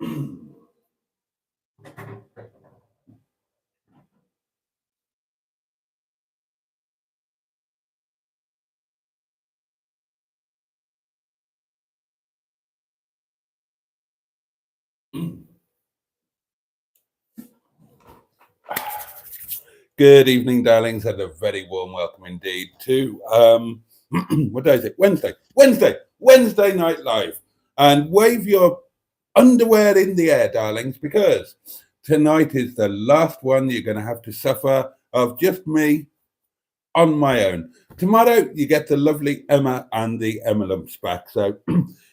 Good evening, darlings, and a very warm welcome indeed to what day is it? Wednesday night live. And wave your underwear in the air, darlings, because tonight is the last one you're going to have to suffer of just me on my own. Tomorrow you get the lovely Emma and the Emma Lumps back. So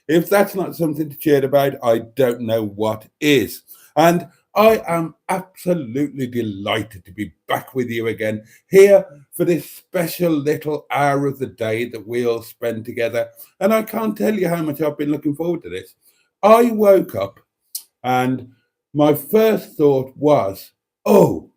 if that's not something to cheer about, I don't know what is. And I am absolutely delighted to be back with you again here for this special little hour of the day that we all spend together. And I can't tell you how much I've been looking forward to this. I woke up and my first thought was, oh,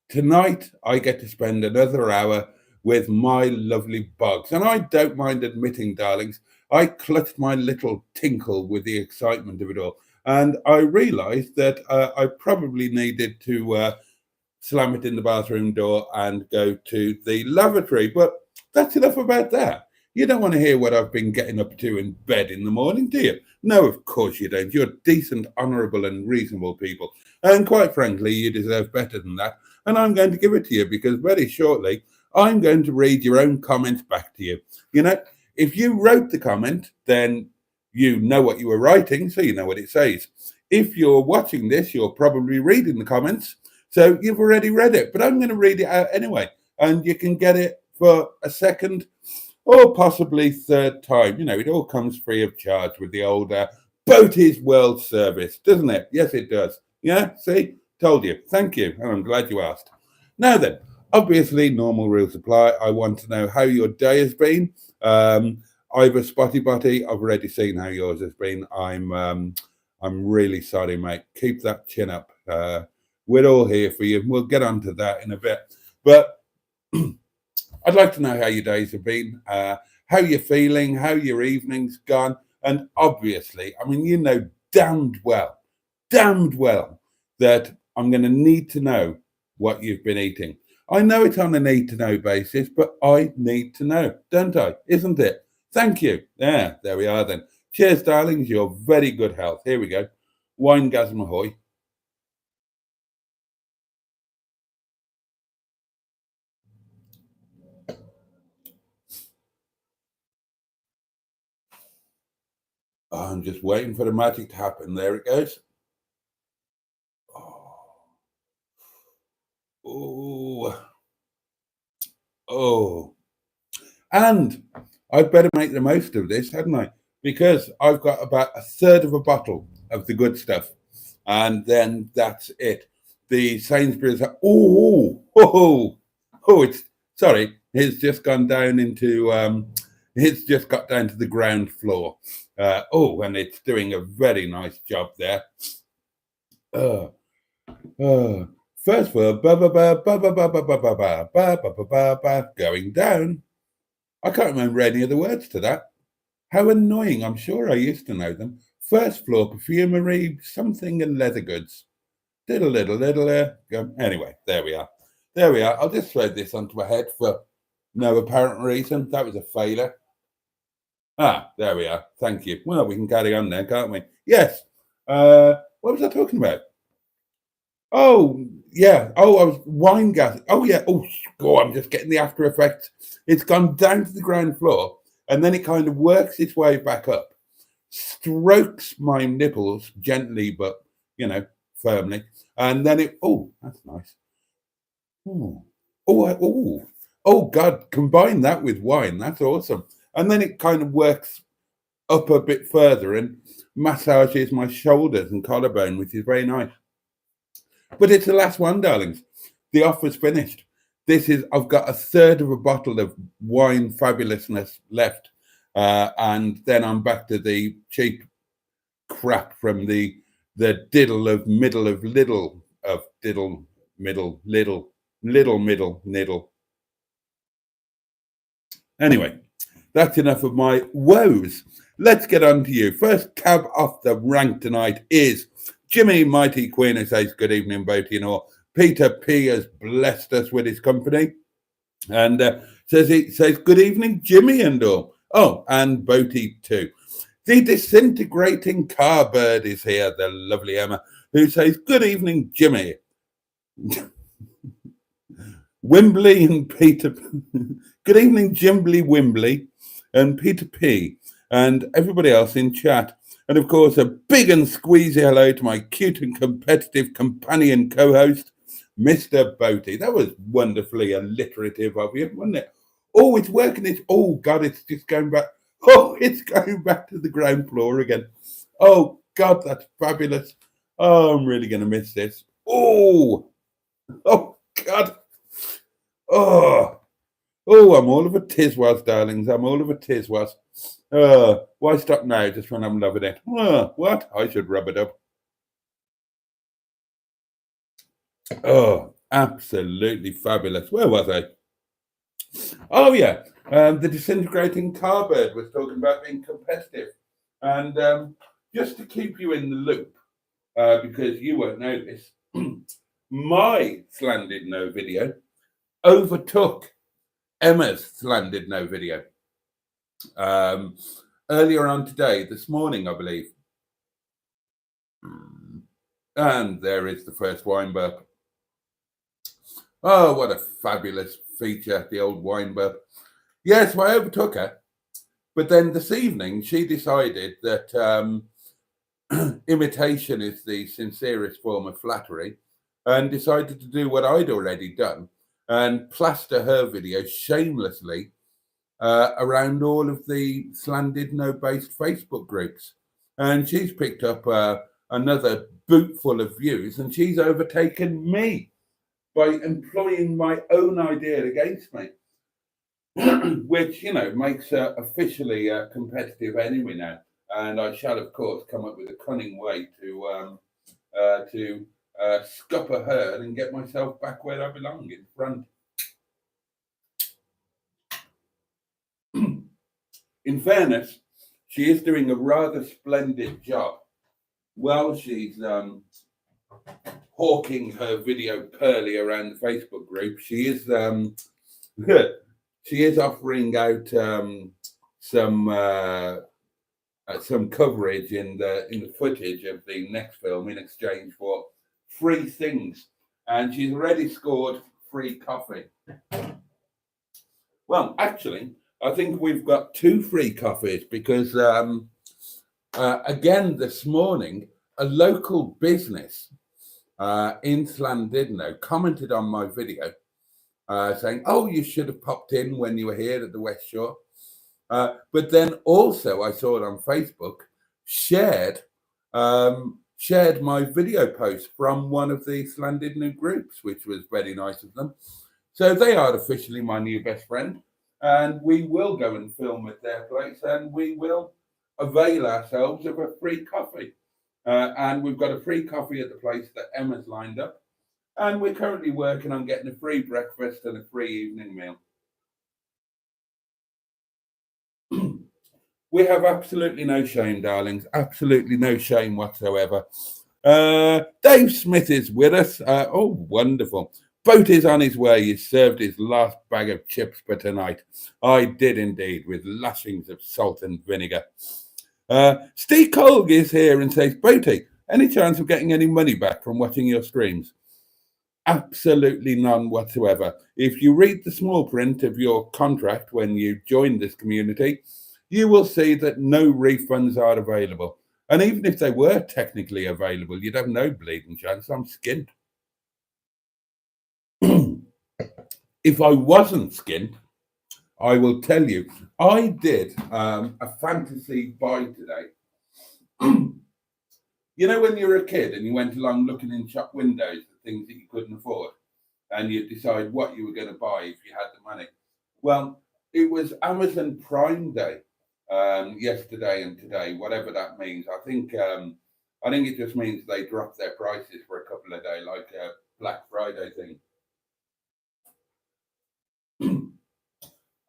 tonight I get to spend another hour with my lovely bugs. And I don't mind admitting, darlings, I clutched my little tinkle with the excitement of it all. And I realized that I probably needed to slam it in the bathroom door and go to the lavatory. But that's enough about that. You don't want to hear what I've been getting up to in bed in the morning, do you? No, of course you don't. You're decent, honourable, and reasonable people. And quite frankly, you deserve better than that. And I'm going to give it to you because very shortly, I'm going to read your own comments back to you. You know, if you wrote the comment, then you know what you were writing, so you know what it says. If you're watching this, you're probably reading the comments, so you've already read it. But I'm going to read it out anyway, and you can get it for a second or possibly third time. You know, it all comes free of charge with the old Boaty's World Service, doesn't it? Yes, it does. Yeah, see? Told you. Thank you, and I'm glad you asked. Now then, obviously, normal rules apply. I want to know how your day has been. Either Spotty Botty, I've already seen how yours has been. I'm really sorry, mate. Keep that chin up. We're all here for you. We'll get onto that in a bit. But I'd like to know how your days have been, how you're feeling, how your evening's gone. And obviously, I mean, you know damned well that I'm going to need to know what you've been eating. I know it's on a need to know basis, but I need to know, don't I? Isn't it? Thank you. Yeah, there we are then. Cheers, darlings. Your very good health. Here we go. Winegasm ahoy. Oh, I'm just waiting for the magic to happen. There it goes. Oh, oh. And I'd better make the most of this, hadn't I? Because I've got about a third of a bottle of the good stuff. And then that's it. The Sainsbury's, it's, sorry, it's just gone down into, it's just got down to the ground floor. And it's doing a very nice job there. Uh, uh, First word, going down. I can't remember any of the words to that. How annoying. I'm sure I used to know them. First floor, perfumery, something and leather goods. Diddle, diddle, diddle. Anyway, there we are. There we are. I'll just throw this onto my head for no apparent reason. That was a failure. Ah, there we are. Thank you. Well, we can carry on there, can't we? Yes. What was I talking about? Oh, yeah. Oh, I was wine gas. Oh, yeah. Oh, I'm just getting the after effects. It's gone down to the ground floor and then it kind of works its way back up, strokes my nipples gently, but, firmly. And then that's nice. Oh, God, combine that with wine. That's awesome. And then it kind of works up a bit further and massages my shoulders and collarbone, which is very nice. But it's the last one, darlings. The offer's finished. I've got a third of a bottle of wine fabulousness left. And then I'm back to the cheap crap from the diddle of middle of little of diddle, middle, little, middle, niddle. Anyway, that's enough of my woes. Let's get on to you. First cab off the rank tonight is Jimmy Mighty Queen, who says good evening, Boaty and all. Peter P has blessed us with his company and says good evening, Jimmy and all. Oh, and Boaty too. The disintegrating car bird is here, the lovely Emma, who says good evening, Jimmy. Wimbley and Peter. Good evening, Jimbly Wimbley and Peter P. and everybody else in chat. And of course, a big and squeezy hello to my cute and competitive companion co-host, Mr. Boaty. That was wonderfully alliterative of you, wasn't it? Oh, it's working. Oh God, it's just going back. Oh, it's going back to the ground floor again. Oh God, that's fabulous. Oh, I'm really going to miss this. Oh God. Oh, I'm all of a tizwas, darlings. I'm all of a tizwas. Why stop now just when I'm loving it? What? I should rub it up. Oh, absolutely fabulous. Where was I? Oh, yeah. The disintegrating car bird was talking about being competitive. And just to keep you in the loop, because you won't know this, my slanted no video overtook Emma's slanted no video. Earlier on today, this morning, I believe. And there is the first wine burp. Oh, what a fabulous feature, the old wine burp. Yes, well, I overtook her. But then this evening, she decided that imitation is the sincerest form of flattery and decided to do what I'd already done and plaster her video shamelessly around all of the slanted no-based Facebook groups. And she's picked up another boot full of views, and she's overtaken me by employing my own idea against me, which, makes her officially a competitive enemy now. And I shall, of course, come up with a cunning way to scupper her and get myself back where I belong, in front. In fairness, she is doing a rather splendid job while she's hawking her video pearly around the Facebook group. She is she is offering out some coverage in the footage of the next film in exchange for free things, and she's already scored free coffee. Well, actually, I think we've got 2 free coffees because, again, this morning, a local business in Llandudno commented on my video saying, oh, you should have popped in when you were here at the West Shore. But then also, I saw it on Facebook, shared my video post from one of the Llandudno groups, which was very nice of them. So they are officially my new best friend. And we will go and film at their place, and we will avail ourselves of a free coffee. And we've got a free coffee at the place that Emma's lined up. And we're currently working on getting a free breakfast and a free evening meal. We have absolutely no shame, darlings. Absolutely no shame whatsoever. Dave Smith is with us. Oh, wonderful. Boat is on his way. He served his last bag of chips for tonight. I did indeed, with lashings of salt and vinegar. Steve Colg is here and says, Boaty, any chance of getting any money back from watching your streams? Absolutely none whatsoever. If you read the small print of your contract when you join this community, you will see that no refunds are available. And even if they were technically available, you'd have no bleeding chance. I'm skint. If I wasn't skint, I will tell you, I did a fantasy buy today. You know, when you were a kid and you went along looking in shop windows at things that you couldn't afford, and you'd decide what you were going to buy if you had the money. Well, it was Amazon Prime Day yesterday and today, whatever that means. I think it just means they dropped their prices for a couple of days, like a Black Friday thing.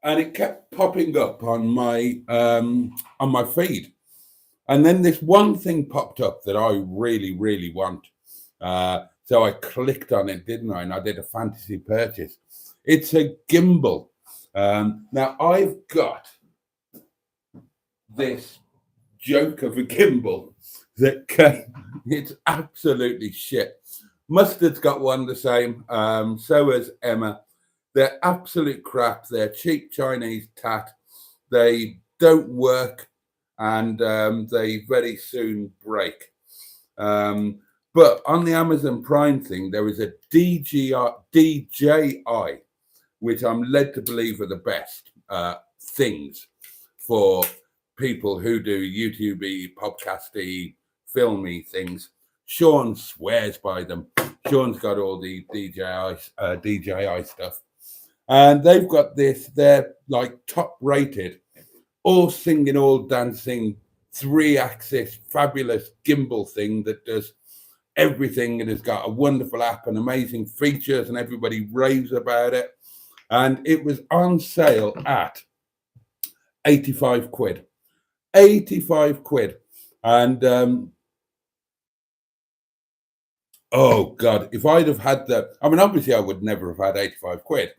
And it kept popping up on my feed. And then this one thing popped up that I really, really want. So I clicked on it, didn't I? And I did a fantasy purchase. It's a gimbal. Now I've got this joke of a gimbal that it's absolutely shit. Mustard's got one the same. So has Emma. They're absolute crap. They're cheap Chinese tat. They don't work, and they very soon break. But on the Amazon Prime thing, there is a DJI, which I'm led to believe are the best things for people who do YouTube-y, podcasty, filmy things. Sean swears by them. Sean's got all the DJI stuff. And they've got this, they're like top rated, all singing, all dancing, 3-axis, fabulous gimbal thing that does everything, and has got a wonderful app and amazing features, and everybody raves about it. And it was on sale at 85 quid. 85 quid. And oh God, if I'd have had I mean, obviously I would never have had 85 quid,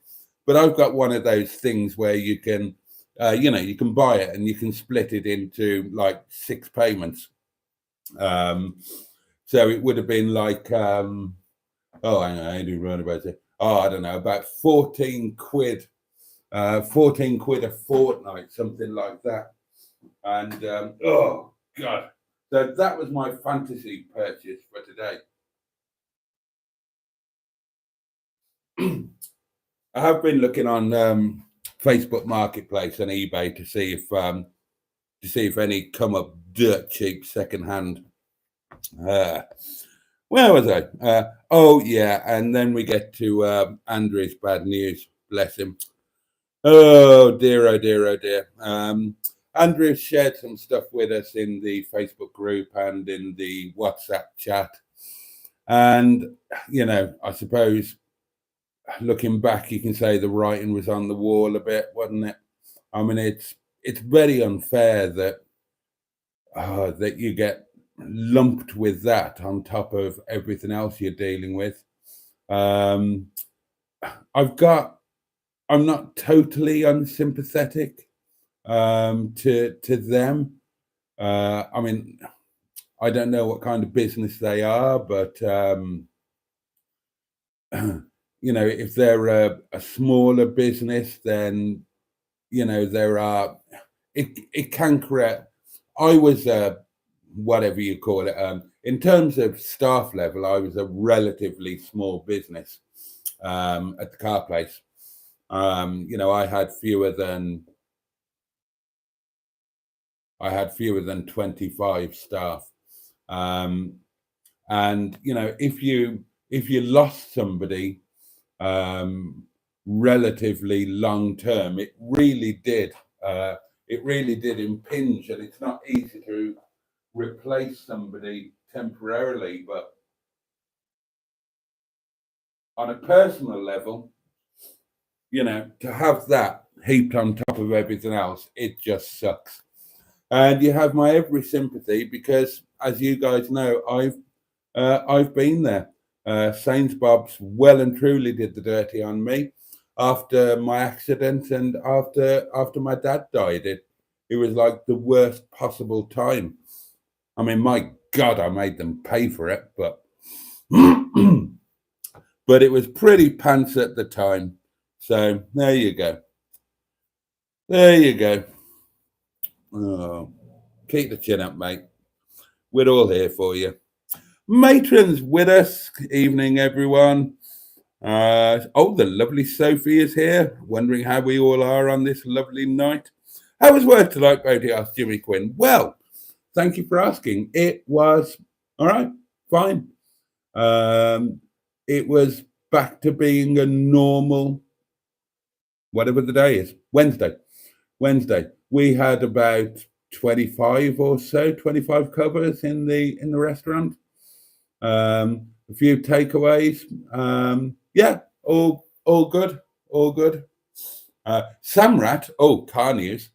but I've got one of those things where you can, you can buy it and you can split it into like 6 payments. So it would have been like, I do run about it. Oh, I don't know, about 14 quid, 14 quid a fortnight, something like that. And oh God, so that was my fantasy purchase for today. I have been looking on Facebook Marketplace and eBay to see if any come up dirt cheap secondhand. Where was I? Oh yeah, and then we get to Andrew's bad news. Bless him. Oh dear, oh dear, oh dear. Andrew shared some stuff with us in the Facebook group and in the WhatsApp chat, and I suppose looking back, you can say the writing was on the wall a bit, wasn't it? I mean, it's very unfair that you get lumped with that on top of everything else you're dealing with. I'm not totally unsympathetic to them. I mean, I don't know what kind of business they are, but if they're a smaller business, then there are it can create. I was whatever you call it. In terms of staff level, I was a relatively small business at the car place. I had fewer than 25 staff, and if you lost somebody relatively long term, it really did impinge, and it's not easy to replace somebody temporarily, but on a personal level, to have that heaped on top of everything else, it just sucks. And you have my every sympathy, because as you guys know, I've been there. Saints Bob's well and truly did the dirty on me after my accident and after my dad died. It was like the worst possible time. I mean, my God, I made them pay for it, but but it was pretty pants at the time. So there you go. There you go. Oh, keep the chin up, mate. We're all here for you. Matron's with us. Evening, everyone. The lovely Sophie is here, wondering how we all are on this lovely night. How was work tonight, Boaty? Asked Jimmy Quinn. Well, thank you for asking. It was all right, fine. It was back to being a normal, whatever the day is, Wednesday. We had about 25 covers in the restaurant. A few takeaways. All good. Samrat, car news.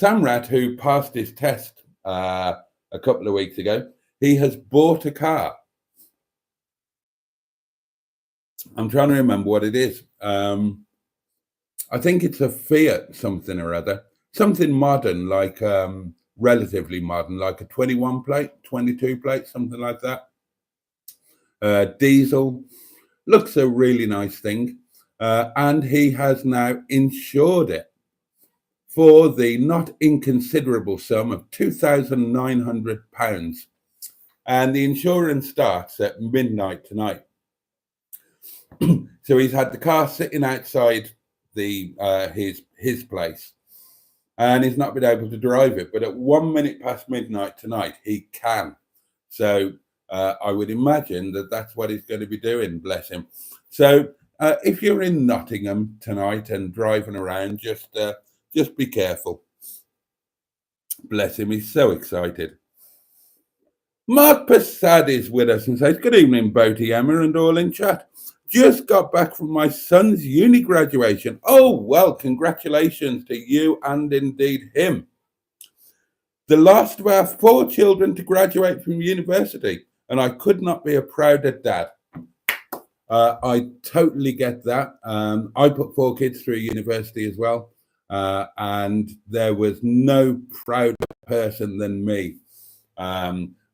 Samrat, who passed his test a couple of weeks ago. He has bought a car. I'm trying to remember what it is. I think it's a Fiat something or other, something modern, like relatively modern, like a 21 plate, 22 plate, something like that. Diesel, looks a really nice thing. And he has now insured it for the not inconsiderable sum of £2,900. And the insurance starts at midnight tonight. So he's had the car sitting outside the his place, and he's not been able to drive it. But at 1 minute past midnight tonight, he can. So I would imagine that that's what he's going to be doing. Bless him. So if you're in Nottingham tonight and driving around, just be careful. Bless him. He's so excited. Mark Passad is with us and says, "Good evening, Boaty, Emma, and all in chat. Just got back from my son's uni graduation. Oh, well, congratulations to you and indeed him. The last of our 4 children to graduate from university, and I could not be a prouder dad." I totally get that. I put 4 kids through university as well, and there was no prouder person than me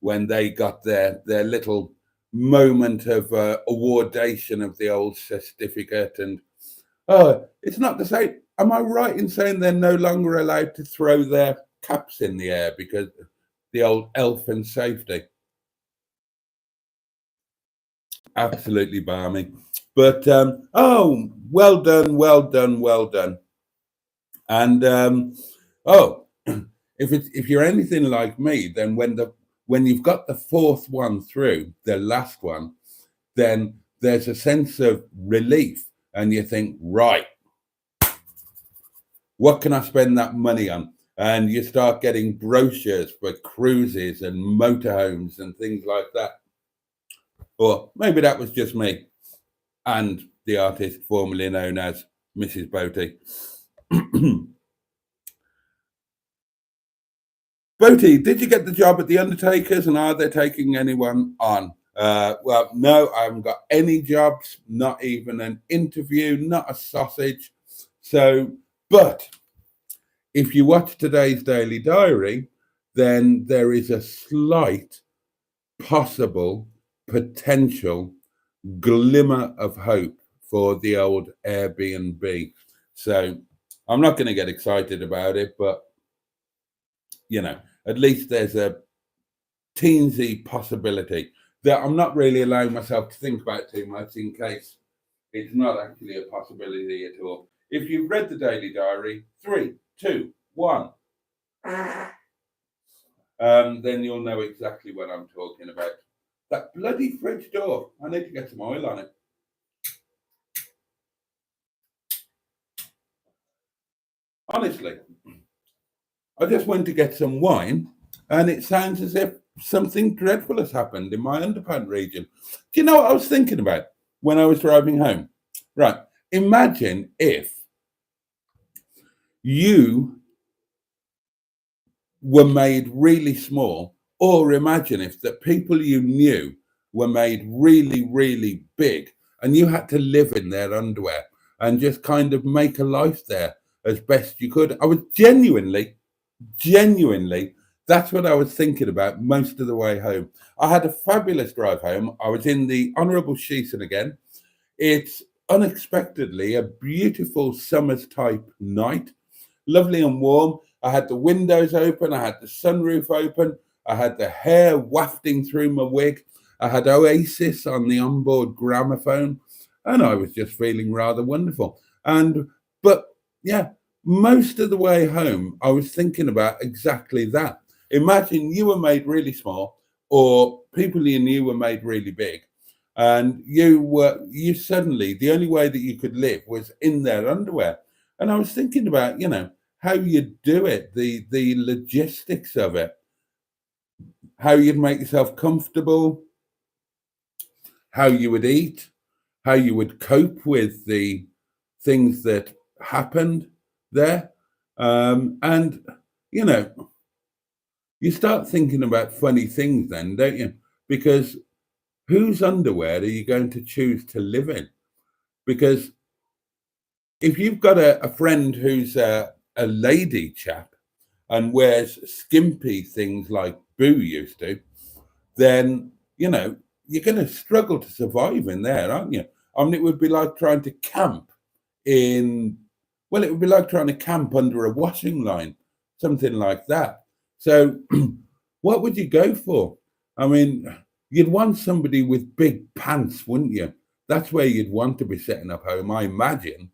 when they got their little moment of awardation of the old certificate. And it's not the same. Am I right in saying they're no longer allowed to throw their caps in the air because the old elf and safety? Absolutely balmy. But well done, well done, well done. And if you're anything like me, then when you've got the 4th one through, the last one, then there's a sense of relief, and you think, right, what can I spend that money on? And you start getting brochures for cruises and motorhomes and things like that. Or maybe that was just me and the artist formerly known as Mrs. Boaty. Boaty, did you get the job at the Undertakers, and are they taking anyone on? Well, no, I haven't got any jobs, not even an interview, not a sausage. So, but if you watch today's Daily Diary, then there is a slight possible potential glimmer of hope for the old Airbnb. So I'm not going to get excited about it, but at least there's a teensy possibility that I'm not really allowing myself to think about too much, in case it's not actually a possibility at all. If you've read the Daily Diary, 3, 2, 1, then you'll know exactly what I'm talking about. That bloody fridge door. I need to get some oil on it. Honestly, I just went to get some wine, and it sounds as if something dreadful has happened in my underpant region. Do you know what I was thinking about when I was driving home? Right. Imagine if you were made really small, or imagine if the people you knew were made really, really big, and you had to live in their underwear and just kind of make a life there as best you could. I was genuinely, that's what I was thinking about most of the way home. I had a fabulous drive home. I was in the Honourable Sheeson again. It's unexpectedly a beautiful summer's type night, lovely and warm. I had the windows open, I had the sunroof open, I had the hair wafting through my wig, I had Oasis on the onboard gramophone, and I was just feeling rather wonderful. But yeah, most of the way home, I was thinking about exactly that. Imagine you were made really small, or people you knew were made really big, and you suddenly, the only way that you could live was in their underwear. And I was thinking about, how you'd do it, the logistics of it, how you'd make yourself comfortable, how you would eat, how you would cope with the things that happened there. And, you start thinking about funny things then, don't you? Because whose underwear are you going to choose to live in? Because if you've got a friend who's a lady chap and wears skimpy things like Boo used to, then, you're going to struggle to survive in there, aren't you? I mean, it would be like trying to camp in, well, it would be like trying to camp under a washing line, something like that. So, what would you go for? I mean, you'd want somebody with big pants, wouldn't you? That's where you'd want to be setting up home, I imagine.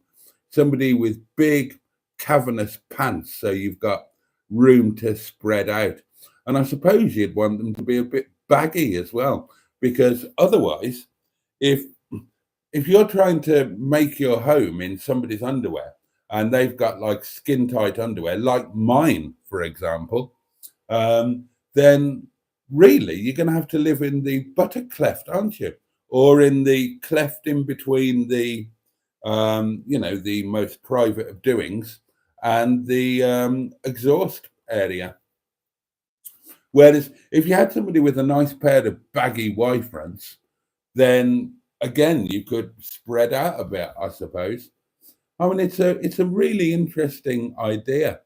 Somebody with big, cavernous pants, so you've got room to spread out. And I suppose you'd want them to be a bit baggy as well, because otherwise, if if you're trying to make your home in somebody's underwear and they've got like skin tight underwear, like mine, for example, then really you're going to have to live in the butter cleft, aren't you? Or in the cleft in between the most private of doings and the exhaust area. Whereas if you had somebody with a nice pair of baggy Y fronts, then again you could spread out a bit, I suppose. I mean, it's a really interesting idea.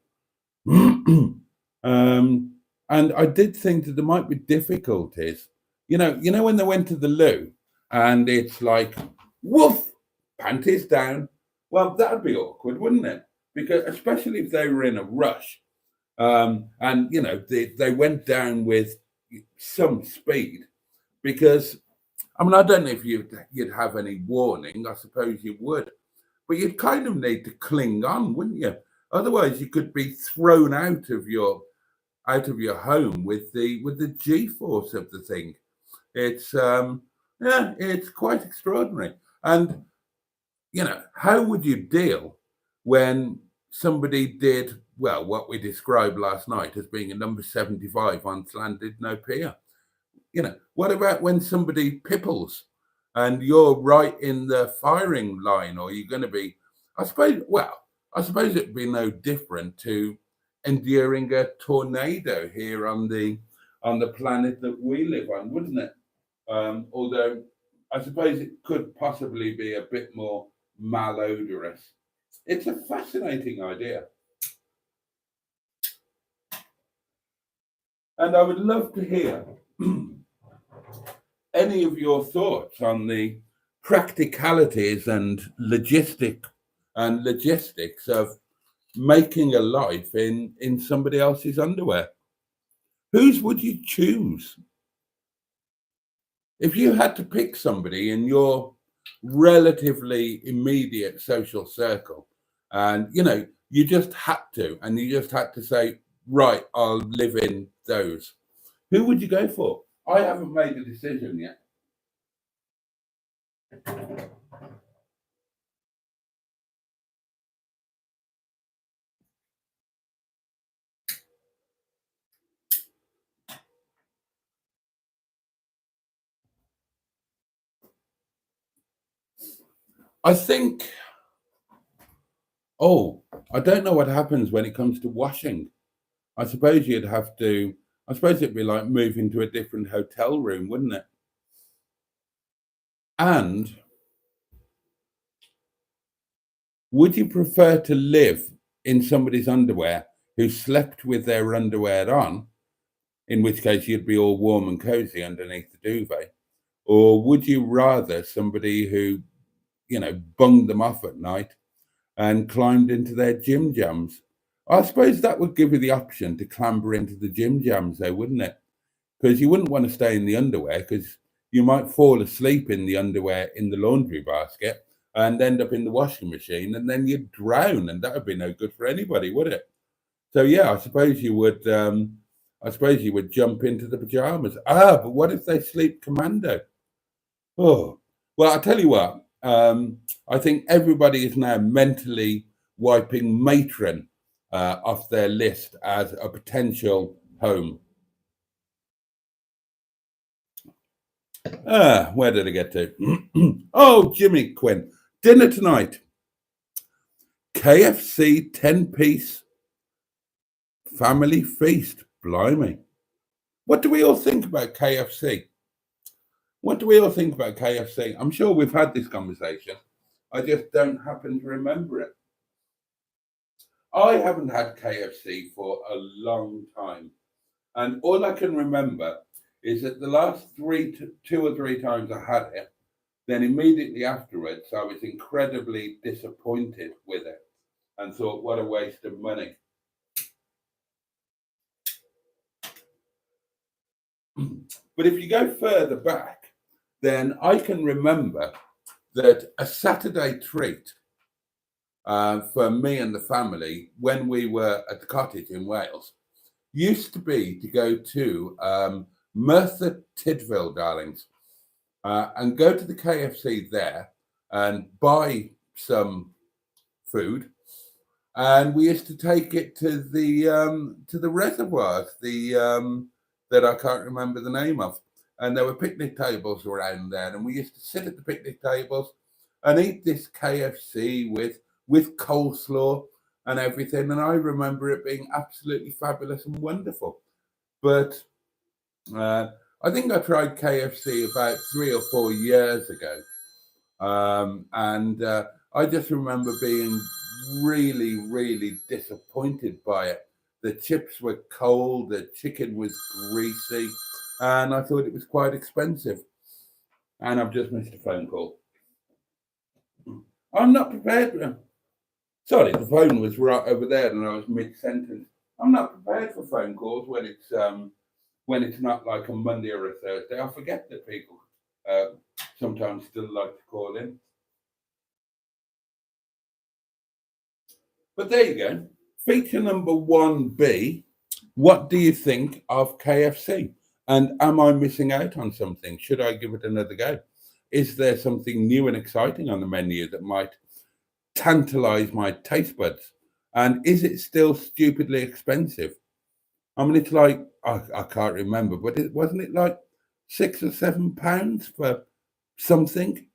And I did think that there might be difficulties. You know when they went to the loo and it's like, woof, panties down. Well, that'd be awkward, wouldn't it? Because especially if they were in a rush, and they went down with some speed. Because I mean, I don't know if you'd have any warning. I suppose you would, but you'd kind of need to cling on, wouldn't you? Otherwise, you could be thrown out of your home with the G force of the thing. It's yeah, it's quite extraordinary. And how would you deal when somebody did, well, what we described last night as being a number 75 on Llandudno Pier? What about when somebody pipples and you're right in the firing line, or you're going to be, I suppose it'd be no different to enduring a tornado here on the planet that we live on, wouldn't it? Although I suppose it could possibly be a bit more malodorous. It's a fascinating idea. And I would love to hear any of your thoughts on the practicalities and logistics of making a life in somebody else's underwear. Whose would you choose? If you had to pick somebody in your relatively immediate social circle, and you just had to say, right, I'll live in those, who would you go for? I haven't made a decision yet. I think, oh, I don't know what happens when it comes to washing. I suppose you'd have to, I suppose it'd be like moving to a different hotel room, wouldn't it? And would you prefer to live in somebody's underwear who slept with their underwear on, in which case you'd be all warm and cozy underneath the duvet? Or would you rather somebody who, bunged them off at night and climbed into their gym jams? I suppose that would give you the option to clamber into the gym jams, though, wouldn't it? Because you wouldn't want to stay in the underwear, because you might fall asleep in the underwear in the laundry basket and end up in the washing machine, and then you'd drown, and that would be no good for anybody, would it? So yeah, I suppose you would. I suppose you would jump into the pajamas. But what if they sleep commando? Oh, well, I tell you what. I think everybody is now mentally wiping matron off their list as a potential home. Where did I get to? Oh, Jimmy Quinn. Dinner tonight. KFC 10-piece family feast. Blimey. What do we all think about KFC? What do we all think about KFC? I'm sure we've had this conversation. I just don't happen to remember it. I haven't had KFC for a long time. And all I can remember is that the last two or three times I had it, then immediately afterwards, I was incredibly disappointed with it and thought, what a waste of money. But if you go further back, then I can remember that a Saturday treat for me and the family when we were at the cottage in Wales used to be to go to Merthyr Tydfil, darlings, and go to the KFC there and buy some food. And we used to take it to the reservoirs, that I can't remember the name of. And there were picnic tables around there, and we used to sit at the picnic tables and eat this KFC with coleslaw and everything. And I remember it being absolutely fabulous and wonderful. But I think I tried KFC about 3 or 4 years ago. And I just remember being really, really disappointed by it. The chips were cold, the chicken was greasy, and I thought it was quite expensive. And I've just missed a phone call. I'm not prepared. Sorry, the phone was right over there and I was mid-sentence. I'm not prepared for phone calls when it's not like a Monday or a Thursday. I forget that people sometimes still like to call in. But there you go. Feature number 1B. What do you think of KFC? And am I missing out on something? Should I give it another go? Is there something new and exciting on the menu that might tantalize my taste buds? And is it still stupidly expensive? I mean, it's like, I can't remember, but wasn't it like £6 or £7 for something?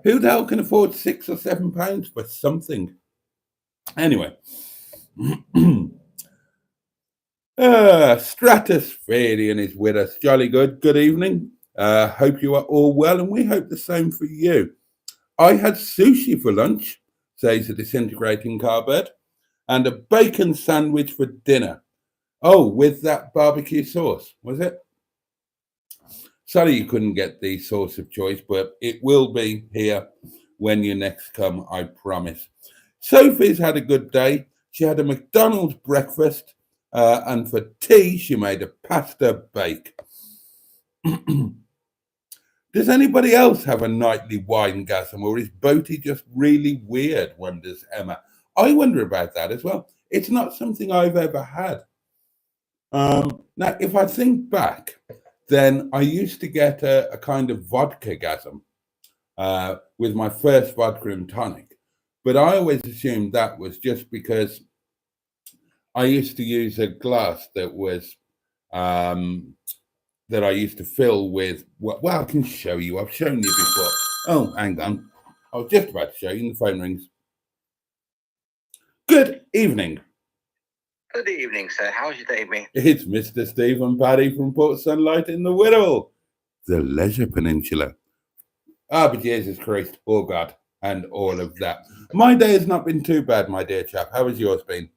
Who the hell can afford £6 or £7 for something? Anyway, Stratospherian is with us. Jolly good. Good evening. Hope you are all well, and we hope the same for you. I had sushi for lunch, says the disintegrating carbird, and a bacon sandwich for dinner. Oh, with that barbecue sauce, was it? Sorry you couldn't get the sauce of choice, but it will be here when you next come, I promise. Sophie's had a good day. She had a McDonald's breakfast, and for tea, she made a pasta bake. Does anybody else have a nightly winegasm, or is Boaty just really weird, wonders Emma? I wonder about that as well. It's not something I've ever had. Now, if I think back, then I used to get a kind of vodka-gasm with my first vodka and tonic. But I always assumed that was just because I used to use a glass that was that I used to fill with, well, I can show you. I've shown you before. Oh, hang on. I was just about to show you, and the phone rings. Good evening. Good evening, sir. How's your day been? It's Mr. Stephen Paddy from Port Sunlight in the Whittle, the Leisure Peninsula. But Jesus Christ, oh God, and all of that. My day has not been too bad, my dear chap. How has yours been?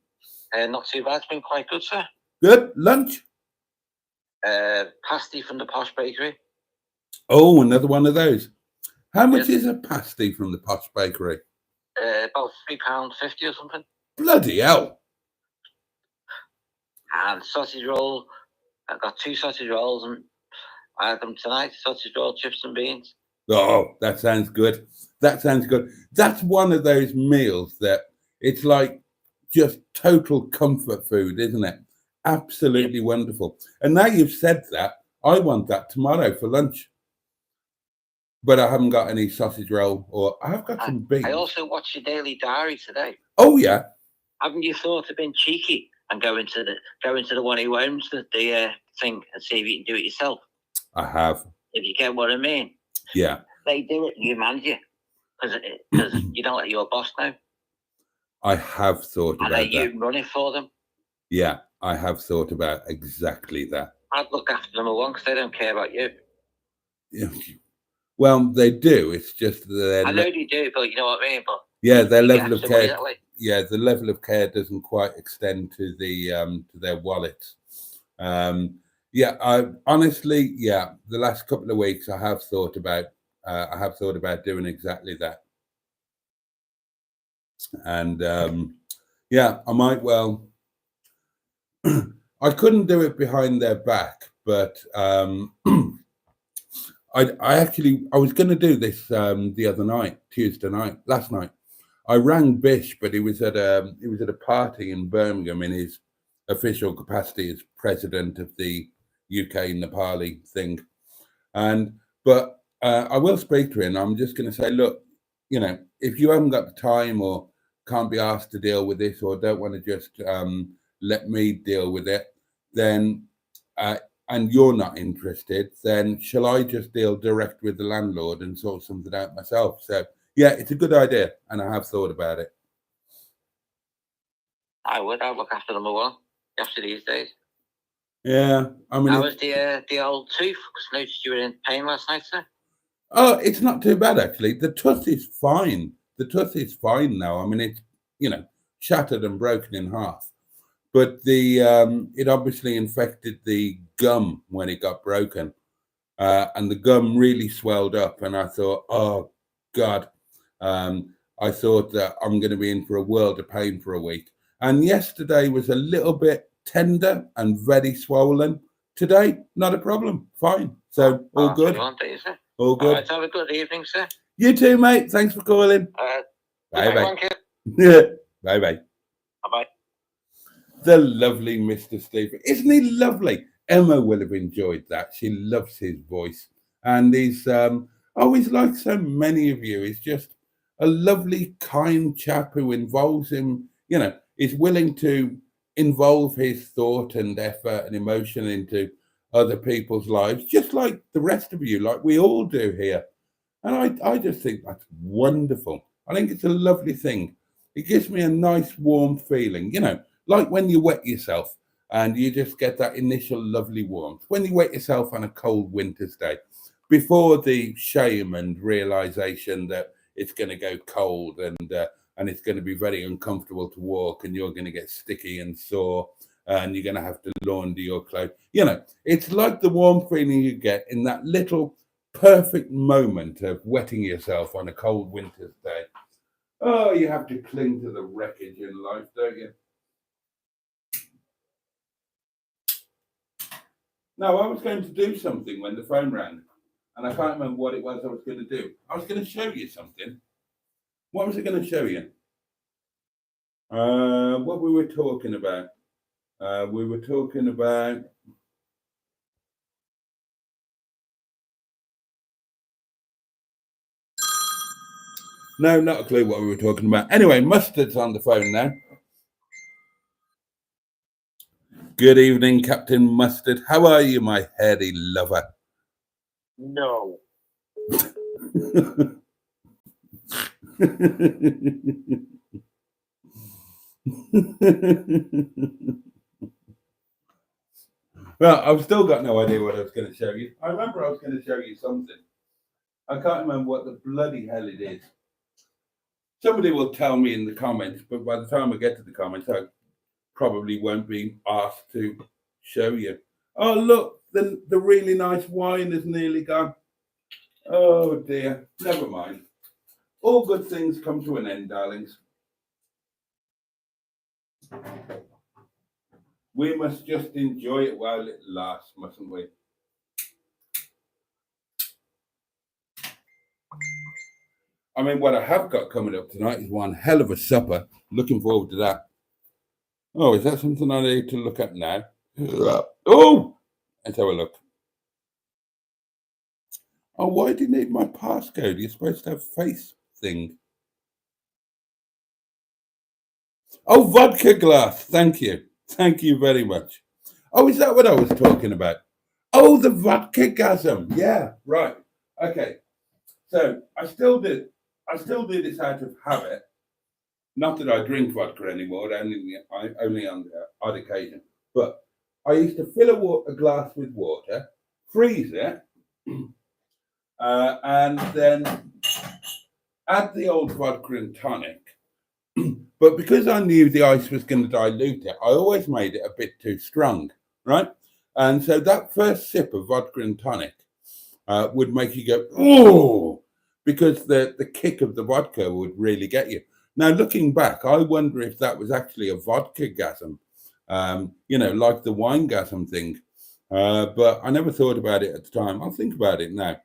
Not too bad. It's been quite good, sir. Good. Lunch? Pasty from the Posh Bakery. Oh, another one of those. How much is a pasty from the Posh Bakery? About £3.50 or something. Bloody hell. And sausage roll. I've got 2 sausage rolls, and I had them tonight. Sausage roll, chips and beans. Oh, that sounds good. That sounds good. That's one of those meals that it's like just total comfort food, isn't it? Absolutely wonderful. And now you've said that, I want that tomorrow for lunch. But I haven't got any sausage roll, or I have got some beans. I also watched your daily diary today. Oh yeah. Haven't you thought of being cheeky and go into the one who owns the thing and see if you can do it yourself? I have. If you get what I mean. Yeah. They do it, you manage it, because you don't let your boss know. I have thought about that. And you run it for them. Yeah. I have thought about exactly that. I'd look after number one because they don't care about you. Yeah. Well, they do. It's just I know you do, but you know what I mean. But yeah, their you get level of extra money care. that way. Yeah, the level of care doesn't quite extend to to their wallets. Yeah, I honestly, yeah, the last couple of weeks I have thought about doing exactly that, and yeah, I might well. I couldn't do it behind their back, but I was going to do this the other night, Tuesday night, last night. I rang Bish, but he was at a party in Birmingham in his official capacity as president of the UK Nepali thing, and but I will speak to him. I'm just going to say, look, you know, if you haven't got the time or can't be asked to deal with this or don't want to just let me deal with it, then uh, and you're not interested, then shall I just deal direct with the landlord and sort something out myself? So yeah, it's a good idea, and I have thought about it. I would. I'd look after number one after these days. Yeah, I mean, how was the old tooth? Because I noticed you were in pain last night, sir. Oh, it's not too bad actually. The tooth is fine. The tooth is fine now. I mean, it's shattered and broken in half, but the it obviously infected the gum when it got broken, and the gum really swelled up. And I thought, oh God, I thought that I'm going to be in for a world of pain for a week. And yesterday was a little bit tender and very swollen. Today, not a problem. Fine. So all good. Sir. All good. All right, have a good evening, sir. You too, mate. Thanks for calling. Bye bye. Bye bye. Bye bye. The lovely Mr. Stephen. Isn't he lovely? Emma will have enjoyed that. She loves his voice. And he's he's like so many of you. He's just a lovely, kind chap who involves him, is willing to involve his thought and effort and emotion into other people's lives, just like the rest of you, like we all do here. And I just think that's wonderful. I think it's a lovely thing. It gives me a nice warm feeling, like when you wet yourself and you just get that initial lovely warmth. When you wet yourself on a cold winter's day, before the shame and realization that it's going to go cold and it's going to be very uncomfortable to walk and you're going to get sticky and sore and you're going to have to launder your clothes. It's like the warm feeling you get in that little perfect moment of wetting yourself on a cold winter's day. Oh, you have to cling to the wreckage in life, don't you? No, I was going to do something when the phone rang, and I can't remember what it was I was going to do. I was going to show you something. What was I going to show you? What we were talking about. We were talking about... No, not a clue what we were talking about. Anyway, Mustard's on the phone now. Good evening, Captain Mustard. How are you, my hairy lover? No. Well, I've still got no idea what I was going to show you. I remember I was going to show you something. I can't remember what the bloody hell it is. Somebody will tell me in the comments, but by the time I get to the comments, I probably won't be asked to show you. Oh, look, the really nice wine is nearly gone. Oh, dear. Never mind. All good things come to an end, darlings. We must just enjoy it while it lasts, mustn't we? I mean, what I have got coming up tonight is one hell of a supper. Looking forward to that. Oh, is that something I need to look at now? Oh, let's have a look. Oh, why do you need my passcode? You're supposed to have face thing. Oh, vodka glass. Thank you. Thank you very much. Oh, is that what I was talking about? Oh, the vodka gasm. Yeah, right. Okay. So I still do this out of habit. Not that I drink vodka anymore, only on the odd occasion. but I used to fill a glass with water, freeze it, and then add the old vodka and tonic. But because I knew the ice was going to dilute it, I always made it a bit too strong, right? And so that first sip of vodka and tonic would make you go, oh, because the kick of the vodka would really get you. Now, looking back, I wonder if that was actually a vodka gasm, like the wine gasm thing. But I never thought about it at the time. I'll think about it now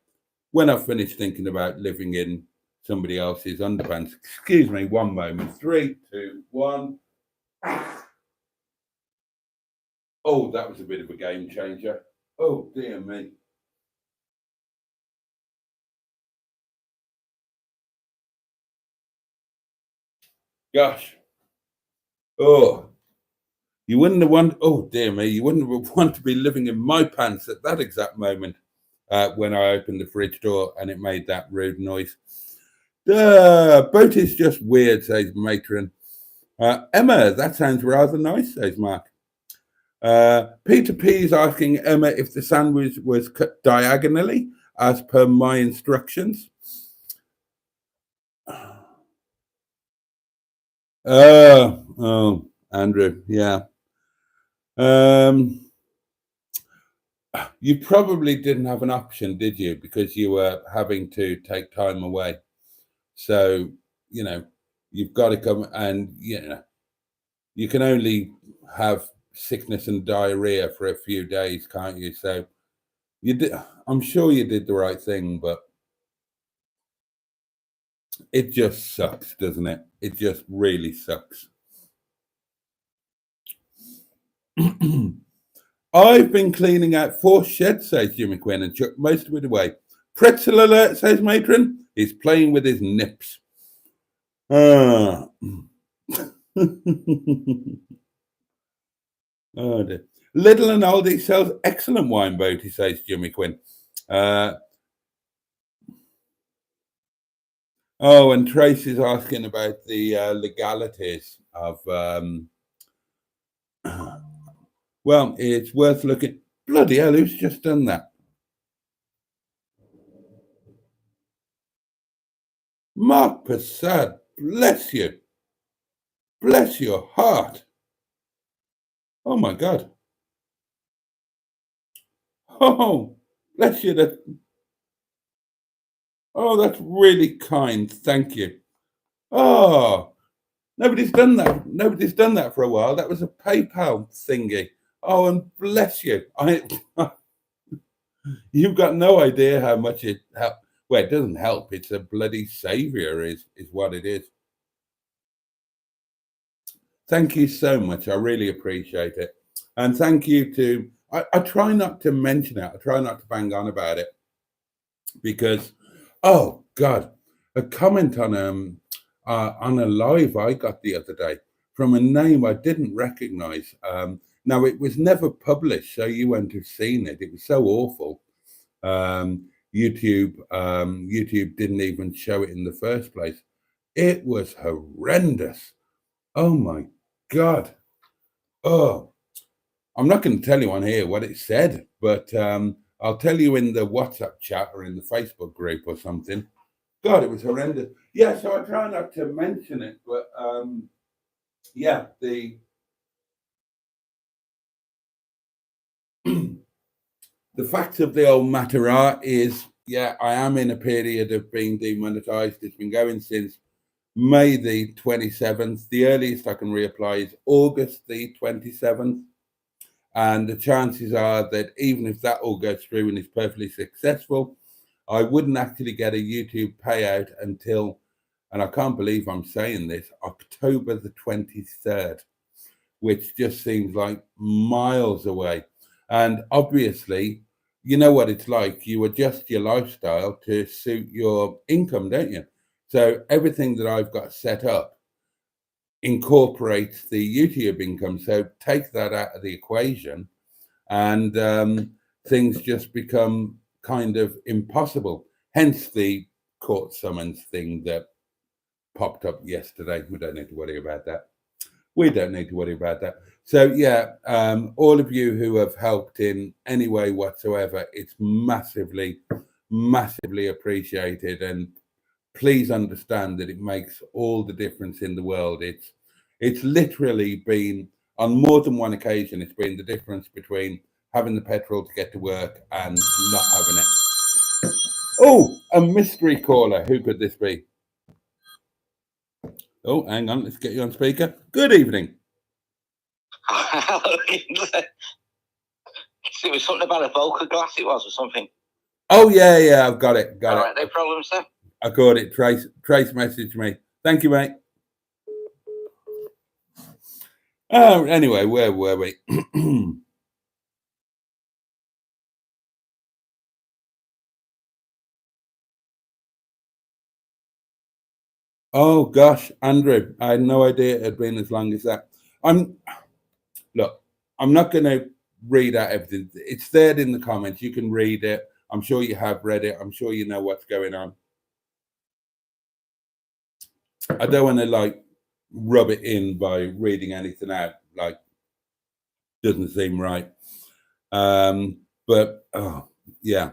when I've finished thinking about living in somebody else's underpants. Excuse me, one moment. 3, 2, 1. Oh, that was a bit of a game changer. Oh, dear me. Gosh. Oh, you wouldn't have want. Oh, dear me. You wouldn't want to be living in my pants at that exact moment when I opened the fridge door and it made that rude noise. Boaty's just weird, says Matron. Emma, that sounds rather nice, says Mark. Peter P is asking Emma if the sandwich was cut diagonally as per my instructions. Oh, Andrew, yeah. You probably didn't have an option, did you? Because you were having to take time away. So, you've got to come and, you can only have sickness and diarrhea for a few days, can't you? So you did. I'm sure you did the right thing, but it just sucks, doesn't it? It just really sucks. I've been cleaning out 4 sheds, says Jimmy Quinn, and chucked most of it away. Pretzel alert, says Matron. He's playing with his nips. Ah. Oh dear. Little and Aldi sells excellent wine, Boaty, says Jimmy Quinn. And Tracy's asking about the legalities of. Well, it's worth looking. Bloody hell, who's just done that? Mark Passad, bless you. Bless your heart. Oh my God. Oh, bless you. That's really kind. Thank you. Oh, nobody's done that. Nobody's done that for a while. That was a PayPal thingy. Oh, and bless you. You've got no idea how much it helps. Well, it doesn't help. It's a bloody savior, is what it is. Thank you so much. I really appreciate it. And thank you to, I try not to mention it. I try not to bang on about it because, oh God, a comment on a live I got the other day from a name I didn't recognize. Now, it was never published, so you won't have seen it. It was so awful. YouTube didn't even show it in the first place. It was horrendous. Oh my God. Oh, I'm not going to tell you on here what it said, but I'll tell you in the WhatsApp chat or in the Facebook group or something. God, it was horrendous. Yeah, so I try not to mention it, but yeah, the fact of the old matter is, yeah, I am in a period of being demonetized. It's been going since May the 27th. The earliest I can reapply is August the 27th. And the chances are that even if that all goes through and is perfectly successful, I wouldn't actually get a YouTube payout until, and I can't believe I'm saying this, October the 23rd, which just seems like miles away. And obviously, you know what it's like. You adjust your lifestyle to suit your income, don't you? So everything that I've got set up incorporates the YouTube income. So take that out of the equation and things just become kind of impossible. Hence the court summons thing that popped up yesterday. We don't need to worry about that. So yeah, all of you who have helped in any way whatsoever, it's massively, massively appreciated. And please understand that it makes all the difference in the world. It's literally been on more than one occasion. It's been the difference between having the petrol to get to work and not having it. Oh, a mystery caller. Who could this be? Oh, hang on. Let's get you on speaker. Good evening. It was something about a Volca glass, it was, or something. Oh, yeah. I've got it. All right, no problem, sir. I got it. Trace messaged me. Thank you, mate. Oh, anyway, where were we? Oh gosh, Andrew, I had no idea it had been as long as that. I'm not going to read out everything. It's there in the comments. You can read it. I'm sure you have read it. I'm sure you know what's going on. I don't want to like rub it in by reading anything out. Like, doesn't seem right. But oh yeah.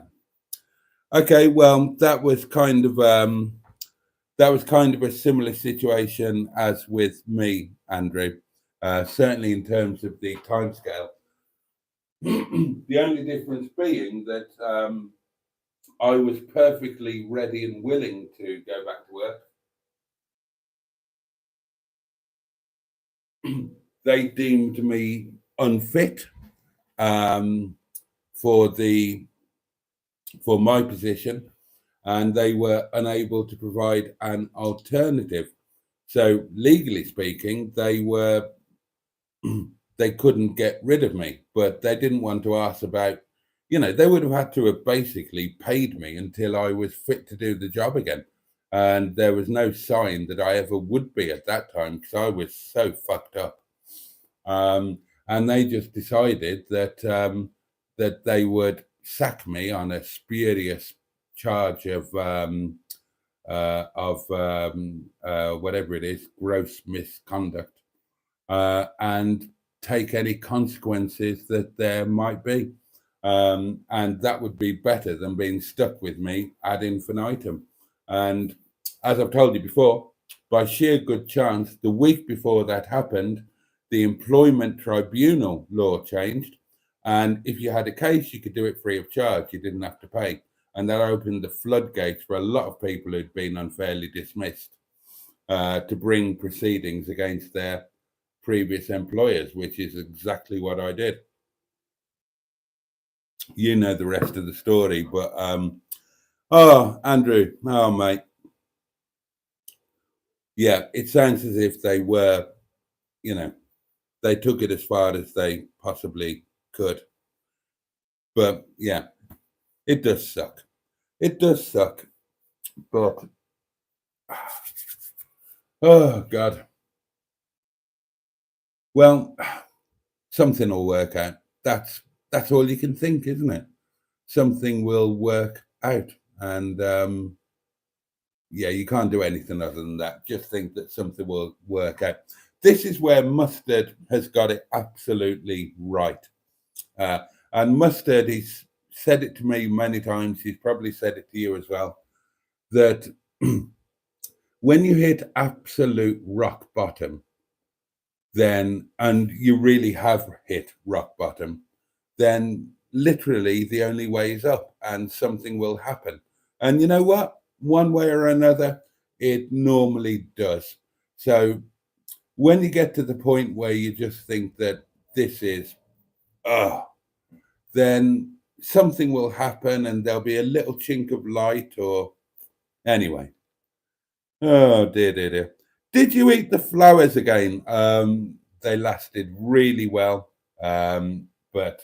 Okay, well that was kind of a similar situation as with me, Andrew. Certainly in terms of the timescale. The only difference being that I was perfectly ready and willing to go back to work. They deemed me unfit for my position, and they were unable to provide an alternative. So legally speaking, they couldn't get rid of me, but they didn't want to ask about, they would have had to have basically paid me until I was fit to do the job again. And there was no sign that I ever would be at that time because I was so fucked up. And they just decided that that they would sack me on a spurious charge of whatever it is, gross misconduct, and take any consequences that there might be. And that would be better than being stuck with me ad infinitum. And as I've told you before, by sheer good chance, the week before that happened, the employment tribunal law changed. And if you had a case, you could do it free of charge. You didn't have to pay. And that opened the floodgates for a lot of people who'd been unfairly dismissed to bring proceedings against their previous employers, which is exactly what I did. You know the rest of the story, but Andrew, mate, yeah, it sounds as if they were, they took it as far as they possibly could. But yeah, it does suck. It does suck. But oh God. Well, something will work out. That's all you can think, isn't it? Something will work out. And yeah, you can't do anything other than that. Just think that something will work out. This is where Mustard has got it absolutely right. And Mustard, he's said it to me many times. He's probably said it to you as well, that when you hit absolute rock bottom, then, and you really have hit rock bottom, then literally the only way is up and something will happen. And you know what? One way or another, it normally does. So when you get to the point where you just think that this is, then something will happen and there'll be a little chink of light or anyway. Oh dear. Did you eat the flowers again? They lasted really well. But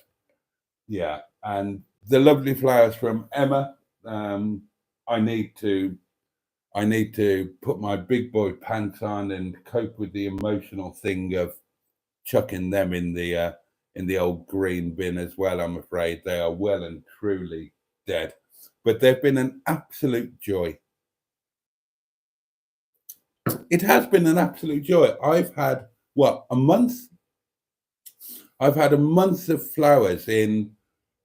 yeah, and the lovely flowers from Emma. I need to put my big boy pants on and cope with the emotional thing of chucking them in the old green bin as well. I'm afraid they are well and truly dead, but they've been an absolute joy. It has been an absolute joy. I've had a month I've had a month of flowers in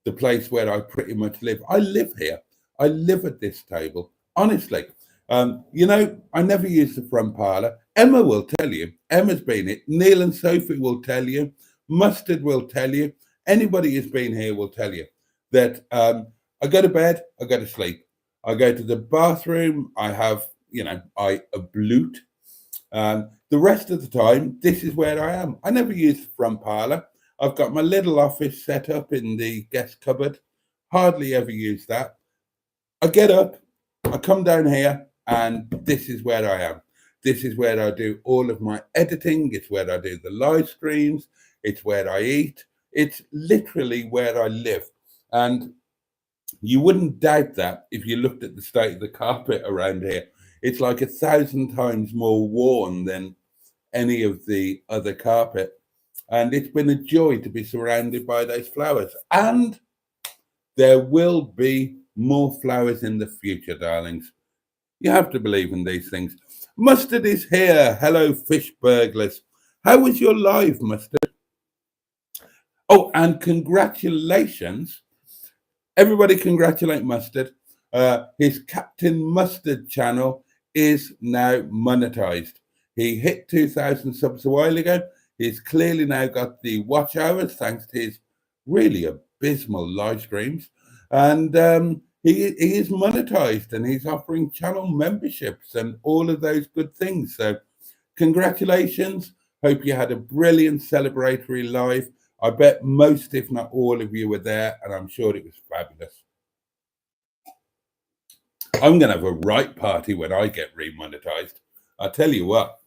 the place where I pretty much live. I live here. I live at this table. Honestly, I never use the front parlour. Emma will tell you. Emma's been it. Neil and Sophie will tell you. Mustard will tell you. Anybody who's been here will tell you that I go to bed, I go to sleep. I go to the bathroom, I ablute. The rest of the time, this is where I am. I never use the front parlour. I've got my little office set up in the guest cupboard. Hardly ever use that. I get up, I come down here, and this is where I am. This is where I do all of my editing. It's where I do the live streams. It's where I eat. It's literally where I live. And you wouldn't doubt that if you looked at the state of the carpet around here. It's like 1,000 times more worn than any of the other carpet. And it's been a joy to be surrounded by those flowers. And there will be more flowers in the future, darlings. You have to believe in these things. Mustard is here. Hello, fish burglars. How was your live, Mustard? Oh, and congratulations. Everybody congratulate Mustard. His Captain Mustard channel is now monetized. He hit 2,000 subs a while ago. He's clearly now got the watch hours thanks to his really abysmal live streams. And he is monetized and he's offering channel memberships and all of those good things. So congratulations. Hope you had a brilliant celebratory live. I bet most, if not all of you were there, and I'm sure it was fabulous. I'm going to have a right party when I get remonetized. I'll tell you what.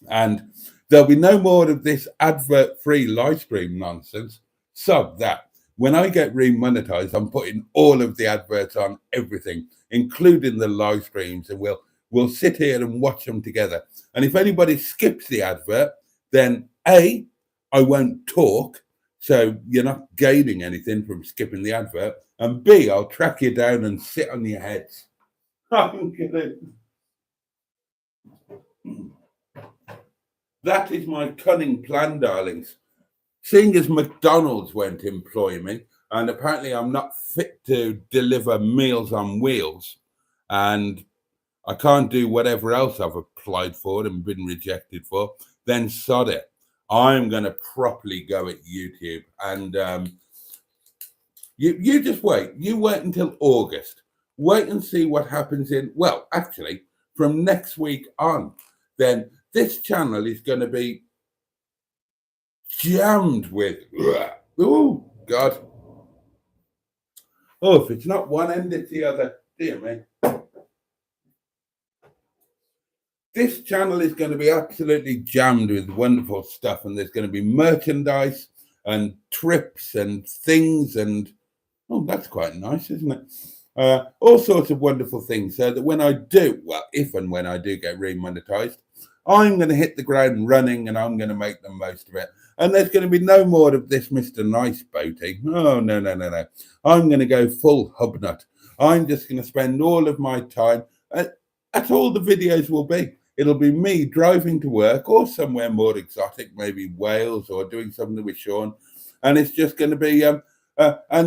And there'll be no more of this advert-free live stream nonsense. Sub that. When I get remonetized, I'm putting all of the adverts on everything, including the live streams, and we'll sit here and watch them together. And if anybody skips the advert, then A, I won't talk, so you're not gaining anything from skipping the advert. And B, I'll track you down and sit on your heads. That is my cunning plan, darlings. Seeing as McDonald's won't employ me, and apparently I'm not fit to deliver Meals on Wheels, and I can't do whatever else I've applied for and been rejected for, then sod it. I'm going to properly go at YouTube. And you just wait. You wait until August. Wait and see what happens actually, from next week on. Then this channel is going to be jammed with, oh, God. Oh, if it's not one end, it's the other. Dear me. This channel is going to be absolutely jammed with wonderful stuff, and there's going to be merchandise and trips and things, and oh, that's quite nice, isn't it? All sorts of wonderful things, so that when I do, if and when I do get remonetized, I'm going to hit the ground running and I'm going to make the most of it. And there's going to be no more of this Mr. Nice Boaty. Oh, no. I'm going to go full hubnut. I'm just going to spend all of my time, that's all the videos will be. It'll be me driving to work or somewhere more exotic, maybe Wales, or doing something with Sean. And it's just going to be, and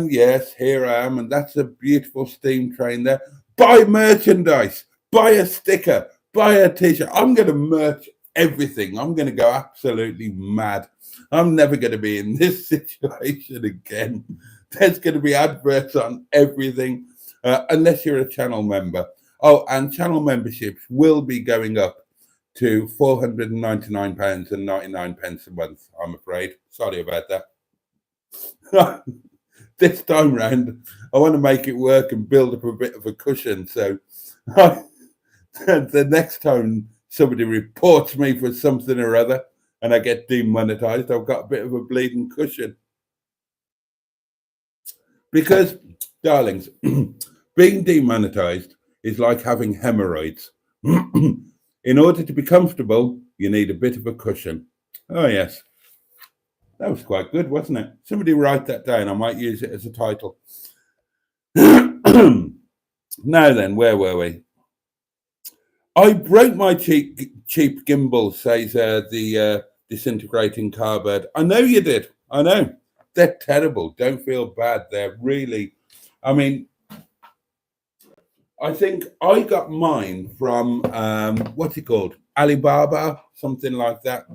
yes, here I am. And that's a beautiful steam train there. Buy merchandise, buy a sticker, buy a t-shirt. I'm going to merch everything. I'm going to go absolutely mad. I'm never going to be in this situation again. There's going to be adverts on everything, unless you're a channel member. Oh, and channel memberships will be going up to £499.99 a month, I'm afraid. Sorry about that. This time round, I want to make it work and build up a bit of a cushion. So the next time somebody reports me for something or other and I get demonetized, I've got a bit of a bleeding cushion. Because, darlings, being demonetized is like having hemorrhoids. In order to be comfortable, you need a bit of a cushion. Oh, yes. That was quite good, wasn't it? Somebody write that down. I might use it as a title. Now then, where were we? I broke my cheap gimbal, says the disintegrating carbird. I know you did. I know. They're terrible. Don't feel bad. They're really, I mean, I think I got mine from what's it called? Alibaba, something like that.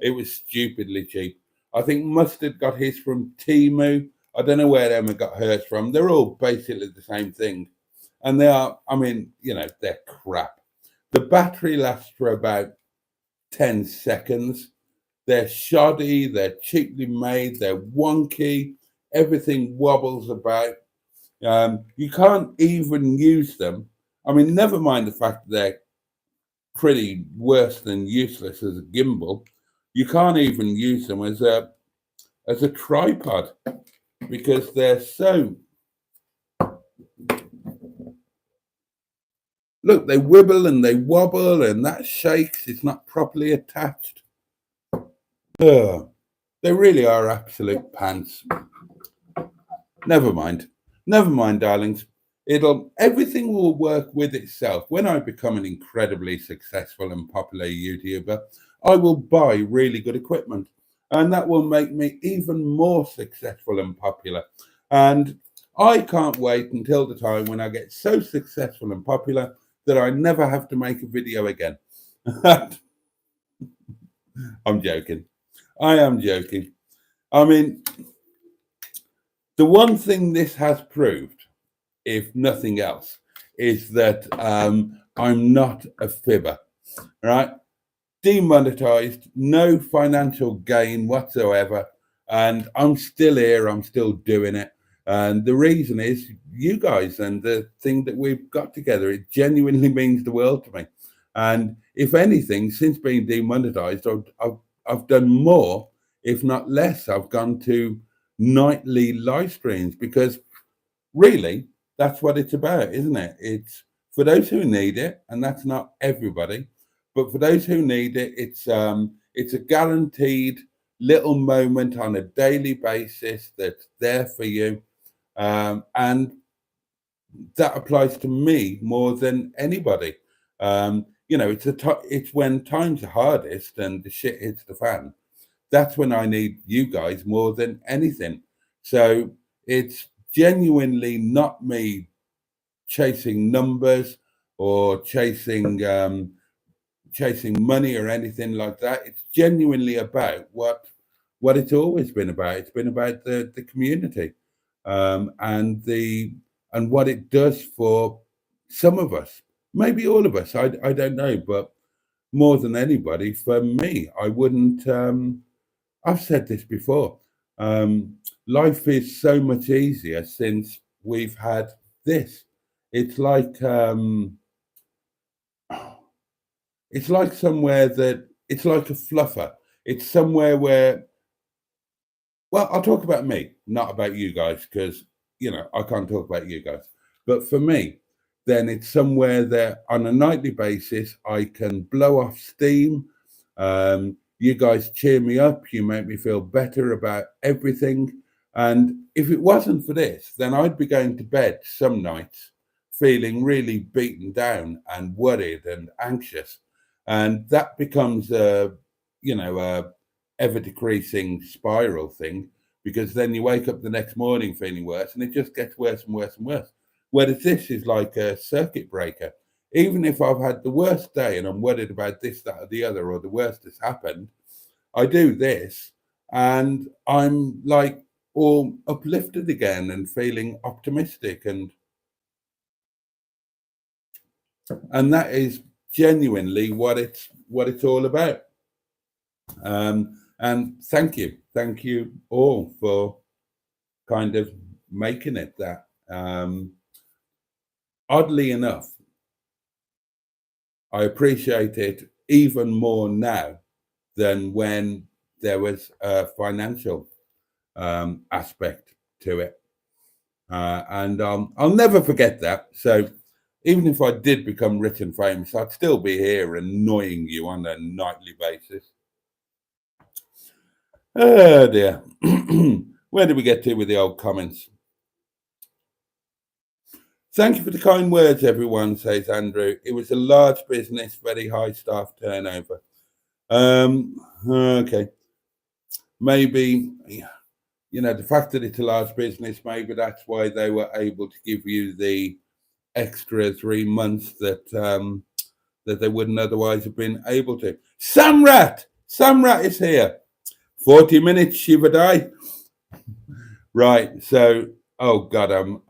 It was stupidly cheap. I think Mustard got his from Timu. I don't know where Emma got hers from. They're all basically the same thing. And they are, I mean, they're crap. The battery lasts for about 10 seconds. They're shoddy, they're cheaply made, they're wonky, everything wobbles about. You can't even use them. I mean, never mind the fact that they're pretty worse than useless as a gimbal. You can't even use them as a tripod because they're so. Look, they wibble and they wobble, and that shakes. It's not properly attached. Ugh, they really are absolute pants. Never mind. Never mind, darlings. Everything will work with itself. When I become an incredibly successful and popular YouTuber, I will buy really good equipment, and that will make me even more successful and popular. And I can't wait until the time when I get so successful and popular that I never have to make a video again. I'm joking. I am joking. I mean, the one thing this has proved, if nothing else, is that I'm not a fibber, right? Demonetized, no financial gain whatsoever, and I'm still here, I'm still doing it. And the reason is you guys and the thing that we've got together. It genuinely means the world to me. And if anything, since being demonetized, I've done more, if not less. I've gone to nightly live streams because really that's what it's about, isn't it? It's for those who need it, and that's not everybody, but for those who need it, it's a guaranteed little moment on a daily basis that's there for you, and that applies to me more than anybody. It's when times are hardest and the shit hits the fan. That's when I need you guys more than anything. So it's genuinely not me chasing numbers or chasing money or anything like that. It's genuinely about what it's always been about. It's been about the community, and what it does for some of us, maybe all of us. I don't know, but more than anybody, for me, I wouldn't. I've said this before. Life is so much easier since we've had this. It's like somewhere that it's like a fluffer. It's somewhere where, well, I'll talk about me, not about you guys, because I can't talk about you guys. But for me, then it's somewhere that on a nightly basis I can blow off steam. You guys cheer me up. You make me feel better about everything. And if it wasn't for this, then I'd be going to bed some nights feeling really beaten down and worried and anxious. And that becomes a ever decreasing spiral thing, because then you wake up the next morning feeling worse and it just gets worse and worse and worse. Whereas this is like a circuit breaker. Even if I've had the worst day and I'm worried about this, that, or the other, or the worst has happened, I do this and I'm like all uplifted again and feeling optimistic, and that is genuinely what it's all about. And thank you all for kind of making it that. Oddly enough, I appreciate it even more now than when there was a financial aspect to it. And I'll never forget that. So even if I did become rich and famous, I'd still be here annoying you on a nightly basis. Oh dear. Where did we get to with the old comments? Thank you for the kind words, everyone, says Andrew. It was a large business, very high staff turnover. Okay. Maybe you know, the fact that it's a large business, maybe that's why they were able to give you the extra 3 months that they wouldn't otherwise have been able to. Samrat is here. 40 minutes, Shivadai. Right. So, oh God, I'm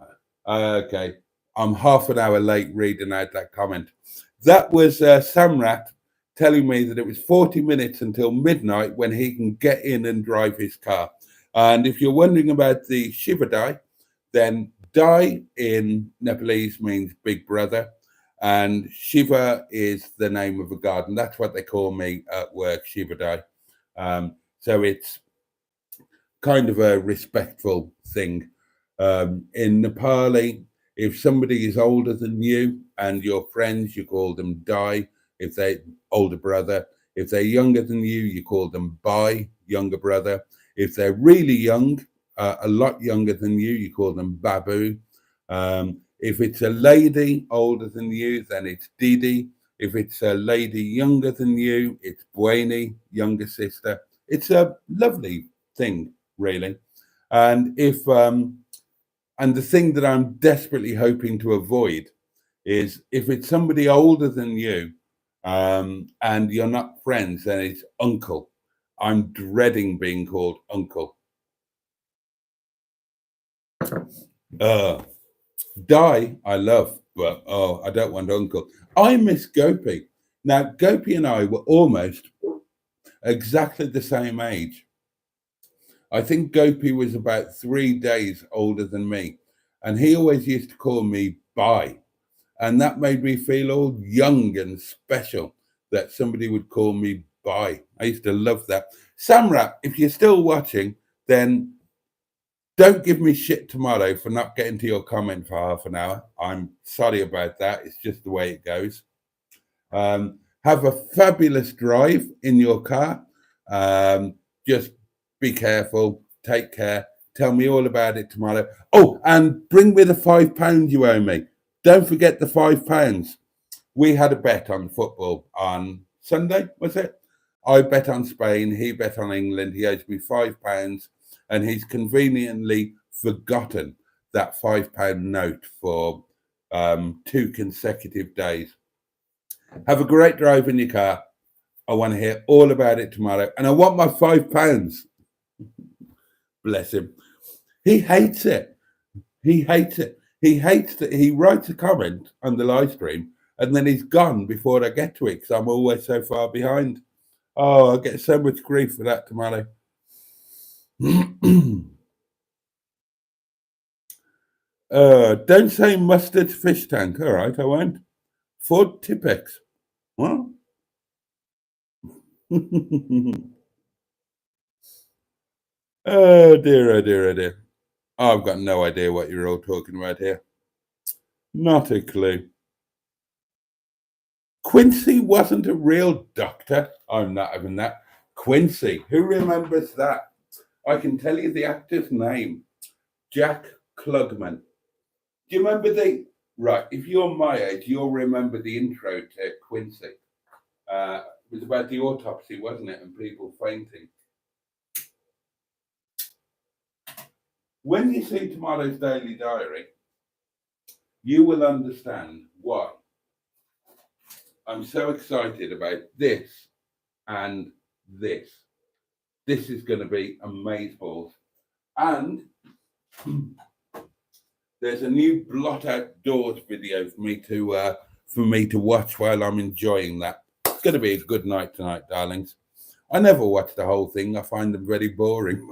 okay. I'm half an hour late reading out that comment. That was Samrat telling me that it was 40 minutes until midnight when he can get in and drive his car. And if you're wondering about the Shivadai, then Dai in Nepalese means big brother, and Shiva is the name of a garden. That's what they call me at work, Shivadai. So it's kind of a respectful thing. In Nepali, if somebody is older than you and your friends, you call them Dai. If they older brother, if they're younger than you call them Bai, younger brother. If they're really young, a lot younger than you call them Babu. If it's a lady older than you, then it's Didi. If it's a lady younger than you, it's Boaty, younger sister. It's a lovely thing, really. And if and the thing that I'm desperately hoping to avoid is if it's somebody older than you and you're not friends, then it's uncle. I'm dreading being called uncle. Di, I love, but oh, I don't want uncle. I miss Gopi. Now, Gopi and I were almost exactly the same age. I think Gopi was about 3 days older than me, and he always used to call me Bai, and that made me feel all young and special that somebody would call me Bai. I used to love that. Samrat, if you're still watching, then don't give me shit tomorrow for not getting to your comment for half an hour. I'm sorry about that. It's just the way it goes. Have a fabulous drive in your car. Just be careful. Take care. Tell me all about it tomorrow. Oh, and bring me the £5 you owe me. Don't forget the £5. We had a bet on football on Sunday, was it? I bet on Spain. He bet on England. He owes me £5, and he's conveniently forgotten that £5 note for 2 consecutive days. Have a great drive in your car. I want to hear all about it tomorrow, and I want my £5. Bless him. He hates it. He hates it. He hates that he writes a comment on the live stream and then he's gone before I get to it because I'm always so far behind. Oh, I get so much grief for that tomorrow. Don't say mustard fish tank. All right, I won't. Ford Tipex. What? Oh dear, oh dear, oh dear. I've got no idea what you're all talking about here. Not a clue. Quincy wasn't a real doctor. I'm not having that. Quincy, who remembers that? I can tell you the actor's name. Jack Klugman. Do you remember the... Right, if you're my age, you'll remember the intro to Quincy. It was about the autopsy, wasn't it? And people fainting. When you see tomorrow's Daily Diary, you will understand why I'm so excited about this and this. This is going to be amazeballs. And there's a new blot outdoors video for me to watch while I'm enjoying that. It's going to be a good night tonight, darlings. I never watch the whole thing. I find them very boring.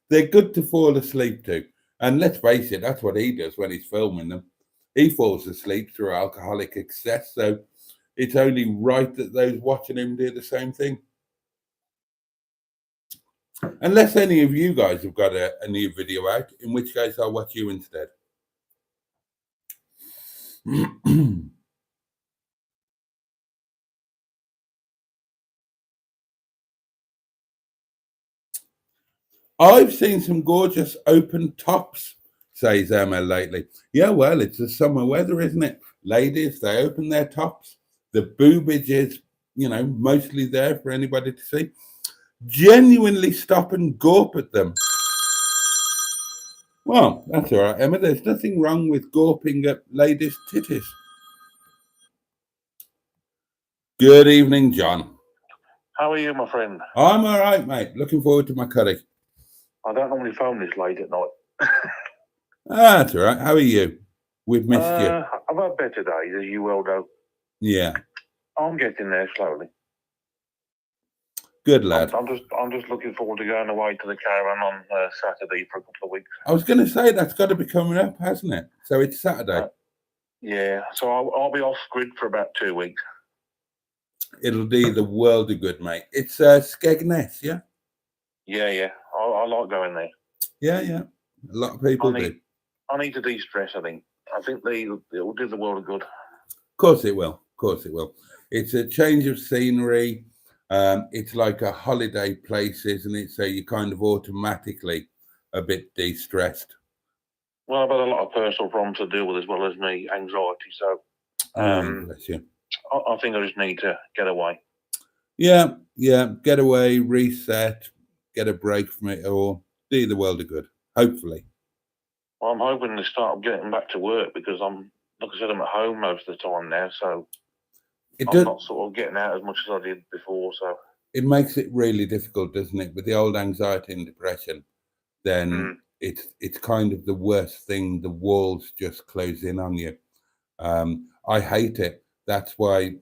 They're good to fall asleep to. And let's face it, that's what he does when he's filming them. He falls asleep through alcoholic excess. So it's only right that those watching him do the same thing. Unless any of you guys have got a new video out, in which case I'll watch you instead. I've seen some gorgeous open tops, says Emma lately. Yeah, well, it's the summer weather, isn't it? Ladies, they open their tops. The boobage is, mostly there for anybody to see. genuinely stop and gawp at them. Well, that's all right, Emma. There's nothing wrong with gawping at ladies' titties. Good evening, John. How are you, my friend? I'm all right, mate. Looking forward to my curry. I don't normally phone this late at night. That's all right. How are you? We've missed you. I've had better days, as you well know. Yeah. I'm getting there slowly. Good lad. I'm just looking forward to going away to the caravan on Saturday for a couple of weeks. I was going to say that's got to be coming up, hasn't it? So it's Saturday. Yeah, so I'll be off grid for about 2 weeks. It'll do the world of good, mate. It's Skegness, yeah? Yeah. I like going there. Yeah. A lot of people do. I need to de-stress, I think. I think it will do the world of good. Of course it will. It's a change of scenery. It's like a holiday place, isn't it? So you're kind of automatically a bit de-stressed. Well, I've had a lot of personal problems to deal with as well as me anxiety. So Bless you. I think I just need to get away. Yeah. Get away, reset, get a break from it, or do the world of good. Hopefully. Well, I'm hoping to start getting back to work because like I said, I'm at home most of the time now, so I'm not sort of getting out as much as I did before. So it makes it really difficult, doesn't it? With the old anxiety and depression, then it's kind of the worst thing. The walls just close in on you. I hate it. That's why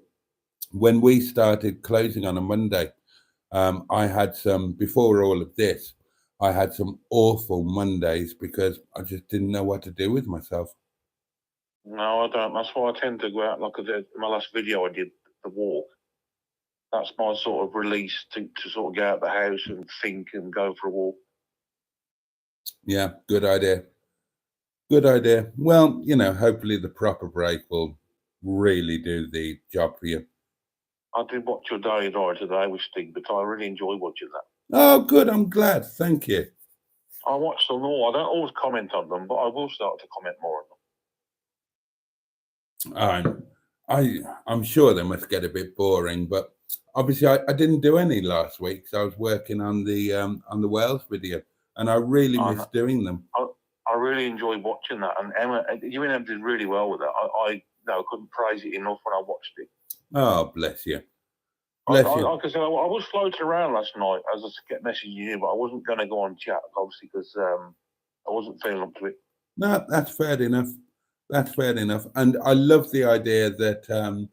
when we started closing on a Monday, I had before all of this, I had some awful Mondays because I just didn't know what to do with myself. No, I don't. That's why I tend to go out, like I did my last video I did, the walk. That's my sort of release to sort of get out of the house and think and go for a walk. Yeah, good idea. Well, hopefully the proper break will really do the job for you. I did watch your Daily Diary today with Stig, but I really enjoyed watching that. Oh, good. I'm glad. Thank you. I watched them all. I don't always comment on them, but I will start to comment more on them. I'm sure they must get a bit boring, but obviously I didn't do any last week because I was working on the Wales video, and I really missed doing them. I really enjoyed watching that, and you and Emma did really well with it. I couldn't praise it enough when I watched it. Oh, bless you. Like I said, I was floating around last night as I kept messaging you, but I wasn't going to go on chat, obviously, because I wasn't feeling up to it. No, that's fair enough. And I love the idea that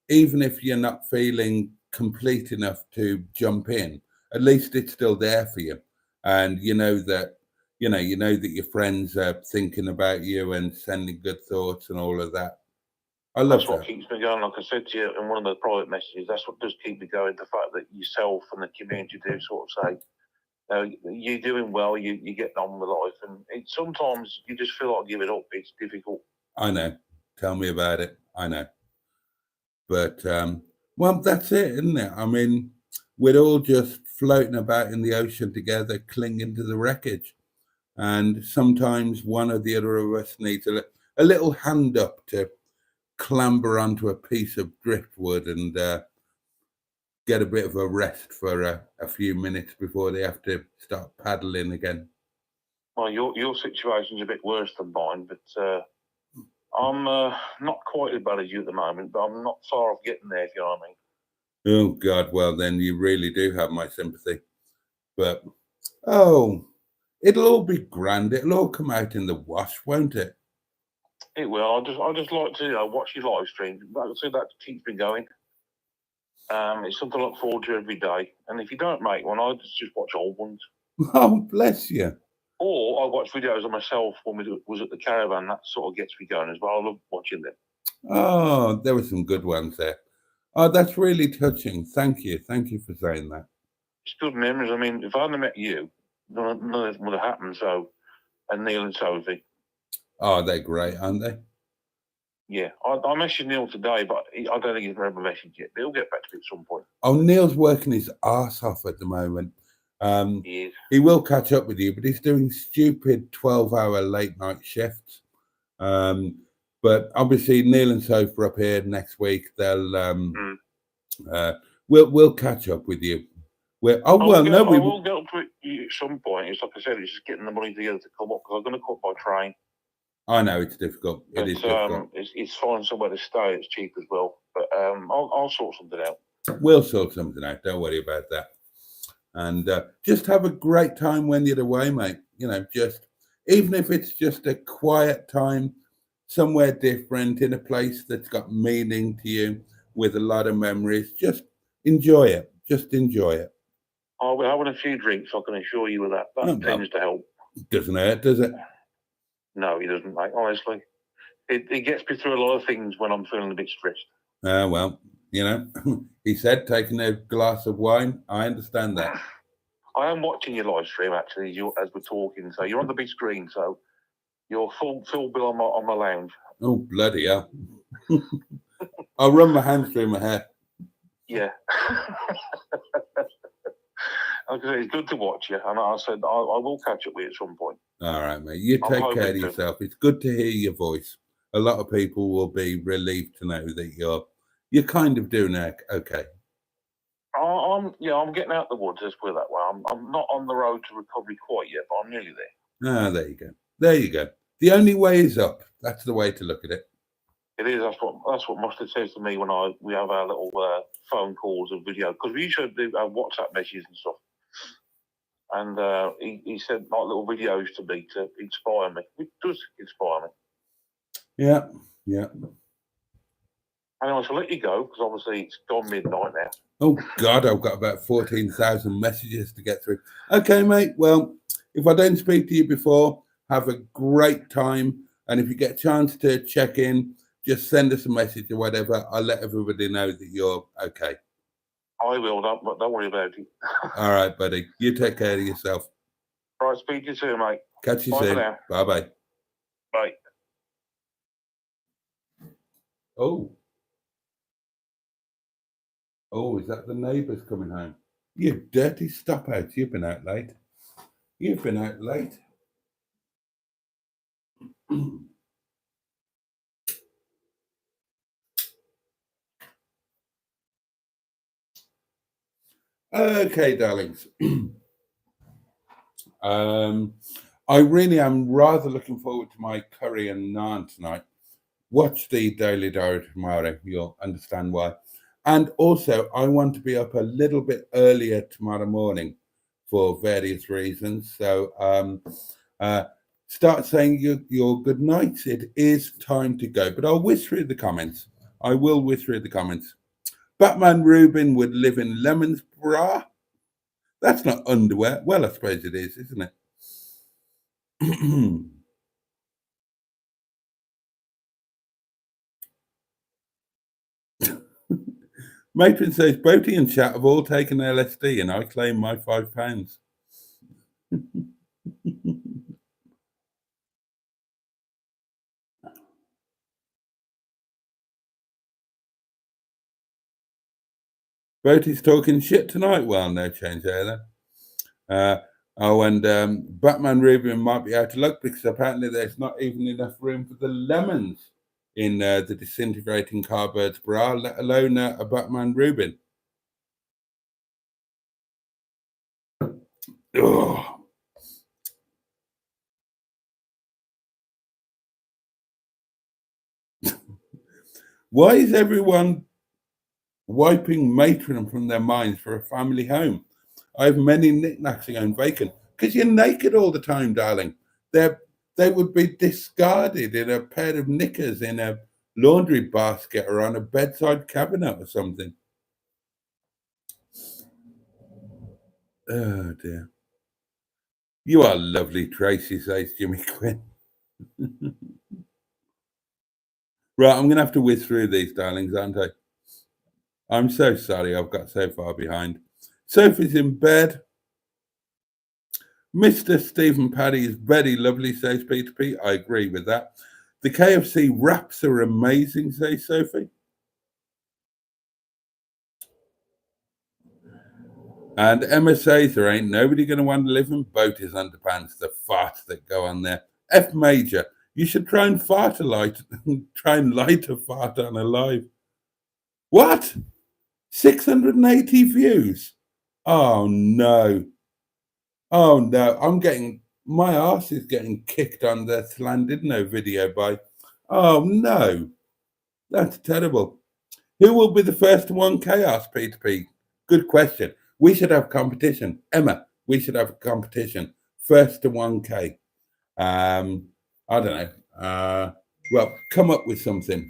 even if you're not feeling complete enough to jump in, at least it's still there for you. And you know that your friends are thinking about you and sending good thoughts and all of that. I love that. That's what keeps me going. Like I said to you in one of the private messages, that's what does keep me going. The fact that yourself and the community do sort of say, you're doing well, you get on with life. And sometimes you just feel like giving up. It's difficult. I know. Tell me about it. I know. But, well, that's it, isn't it? I mean, we're all just floating about in the ocean together, clinging to the wreckage. And sometimes one or the other of us needs a little hand up to clamber onto a piece of driftwood and get a bit of a rest for a few minutes before they have to start paddling again. Well, your situation's a bit worse than mine, but I'm not quite as bad as you at the moment, but I'm not far off getting there, if you know what I mean. Oh, God, well, then you really do have my sympathy. But, it'll all be grand. It'll all come out in the wash, won't it? It will. I just like to watch your live stream. Like I said, that keeps me going. It's something I look forward to every day. And if you don't make one, I just watch old ones. Oh, bless you. Or I watch videos of myself when we was at the caravan. That sort of gets me going as well. I love watching them. Oh, there were some good ones there. Oh, that's really touching. Thank you. Thank you for saying that. It's good memories. I mean, if I hadn't met you, none of this would have happened. So, and Neil and Sophie. Oh, they're great, aren't they? Yeah, I messaged Neil today, but I don't think he's read my message yet. But he'll get back to me at some point. Oh, Neil's working his arse off at the moment. He will catch up with you, but he's doing stupid 12-hour late night shifts. But obviously, Neil and Sophie are up here next week. They'll we'll catch up with you We're, oh, well, no, I we will get up to it at some point. It's like I said, it's just getting the money together to come up because I'm going to cut by train. I know it's difficult. But It is difficult. it's finding somewhere to stay. It's cheap as well. But I'll sort something out. We'll sort something out. Don't worry about that. And just have a great time when you're away, mate. You know, just even if it's just a quiet time somewhere different in a place that's got meaning to you with a lot of memories, just enjoy it. Just enjoy it. I'll be having a few drinks, I can assure you of that. That tends to help. Doesn't hurt, does it? No, it doesn't, mate, honestly. It gets me through a lot of things when I'm feeling a bit stressed. Well, you know, he said taking a glass of wine. I understand that. I am watching your live stream, actually, as we're talking. So you're on the big screen, so you're full bill on my lounge. Oh, bloody hell. I'll run my hands through my hair. Yeah. Like I say, it's good to watch you, and I said I will catch up with you at some point. All right, mate. You take care of yourself. It's good to hear your voice. A lot of people will be relieved to know that you're kind of doing okay. I'm getting out the woods. Let's put it that way. I'm not on the road to recovery quite yet, but I'm nearly there. Ah, there you go. There you go. The only way is up. That's the way to look at it. It is. That's what Mustard says to me when we have our little phone calls and video, because we usually do WhatsApp messages and stuff. And he said like little videos to me to inspire me. It does inspire me. Yeah. Anyway, so I'll let you go because obviously it's gone midnight now. Oh God, I've got about 14,000 messages to get through. Okay, mate. Well, if I don't speak to you before, have a great time. And if you get a chance to check in, just send us a message or whatever. I'll let everybody know that you're okay. I will, don't worry about it. All right, buddy. You take care of yourself. All right, speak to you soon, mate. Catch you soon. Bye-bye. Bye. Oh, is that the neighbours coming home? You dirty stop out. You've been out late. Okay, darlings. I really am rather looking forward to my curry and naan tonight. Watch the Daily Diary tomorrow. You'll understand why. And also, I want to be up a little bit earlier tomorrow morning for various reasons. So start saying your good nights. It is time to go. But I'll whiz through the comments. I will whiz through the comments. Batman Rubin would live in Lemon's bra. That's not underwear. Well, I suppose it is, isn't it? Matron says, Boaty and Chat have all taken LSD and I claim my £5. Boaty's talking shit tonight. Well, no change there then. Batman Rubin might be out of luck because apparently there's not even enough room for the lemons in the disintegrating Carbird's bra, let alone a Batman Rubin. Ugh. Why is everyone wiping matron from their minds for a family home? I have many knickknacks going vacant because you're naked all the time, darling. They would be discarded in a pair of knickers in a laundry basket or on a bedside cabinet or something. Oh dear. You are lovely, Tracy, says Jimmy Quinn. Right, I'm going to have to whiz through these, darlings, aren't I? I'm so sorry I've got so far behind. Sophie's in bed. Mr. Stephen Paddy is very lovely, says Peter P. I agree with that. The KFC wraps are amazing, says Sophie. And Emma says there ain't nobody going to want to live in Boaty's underpants, the farts that go on there. F Major, you should try and light a fart on a live. What? 680 views? Oh no. Oh no. My arse is getting kicked on the Slandidno video by. Oh no. That's terrible. Who will be the first to 1K? Asked P2P. Good question. We should have competition. Emma, we should have a competition. First to 1K. I don't know. Well, come up with something.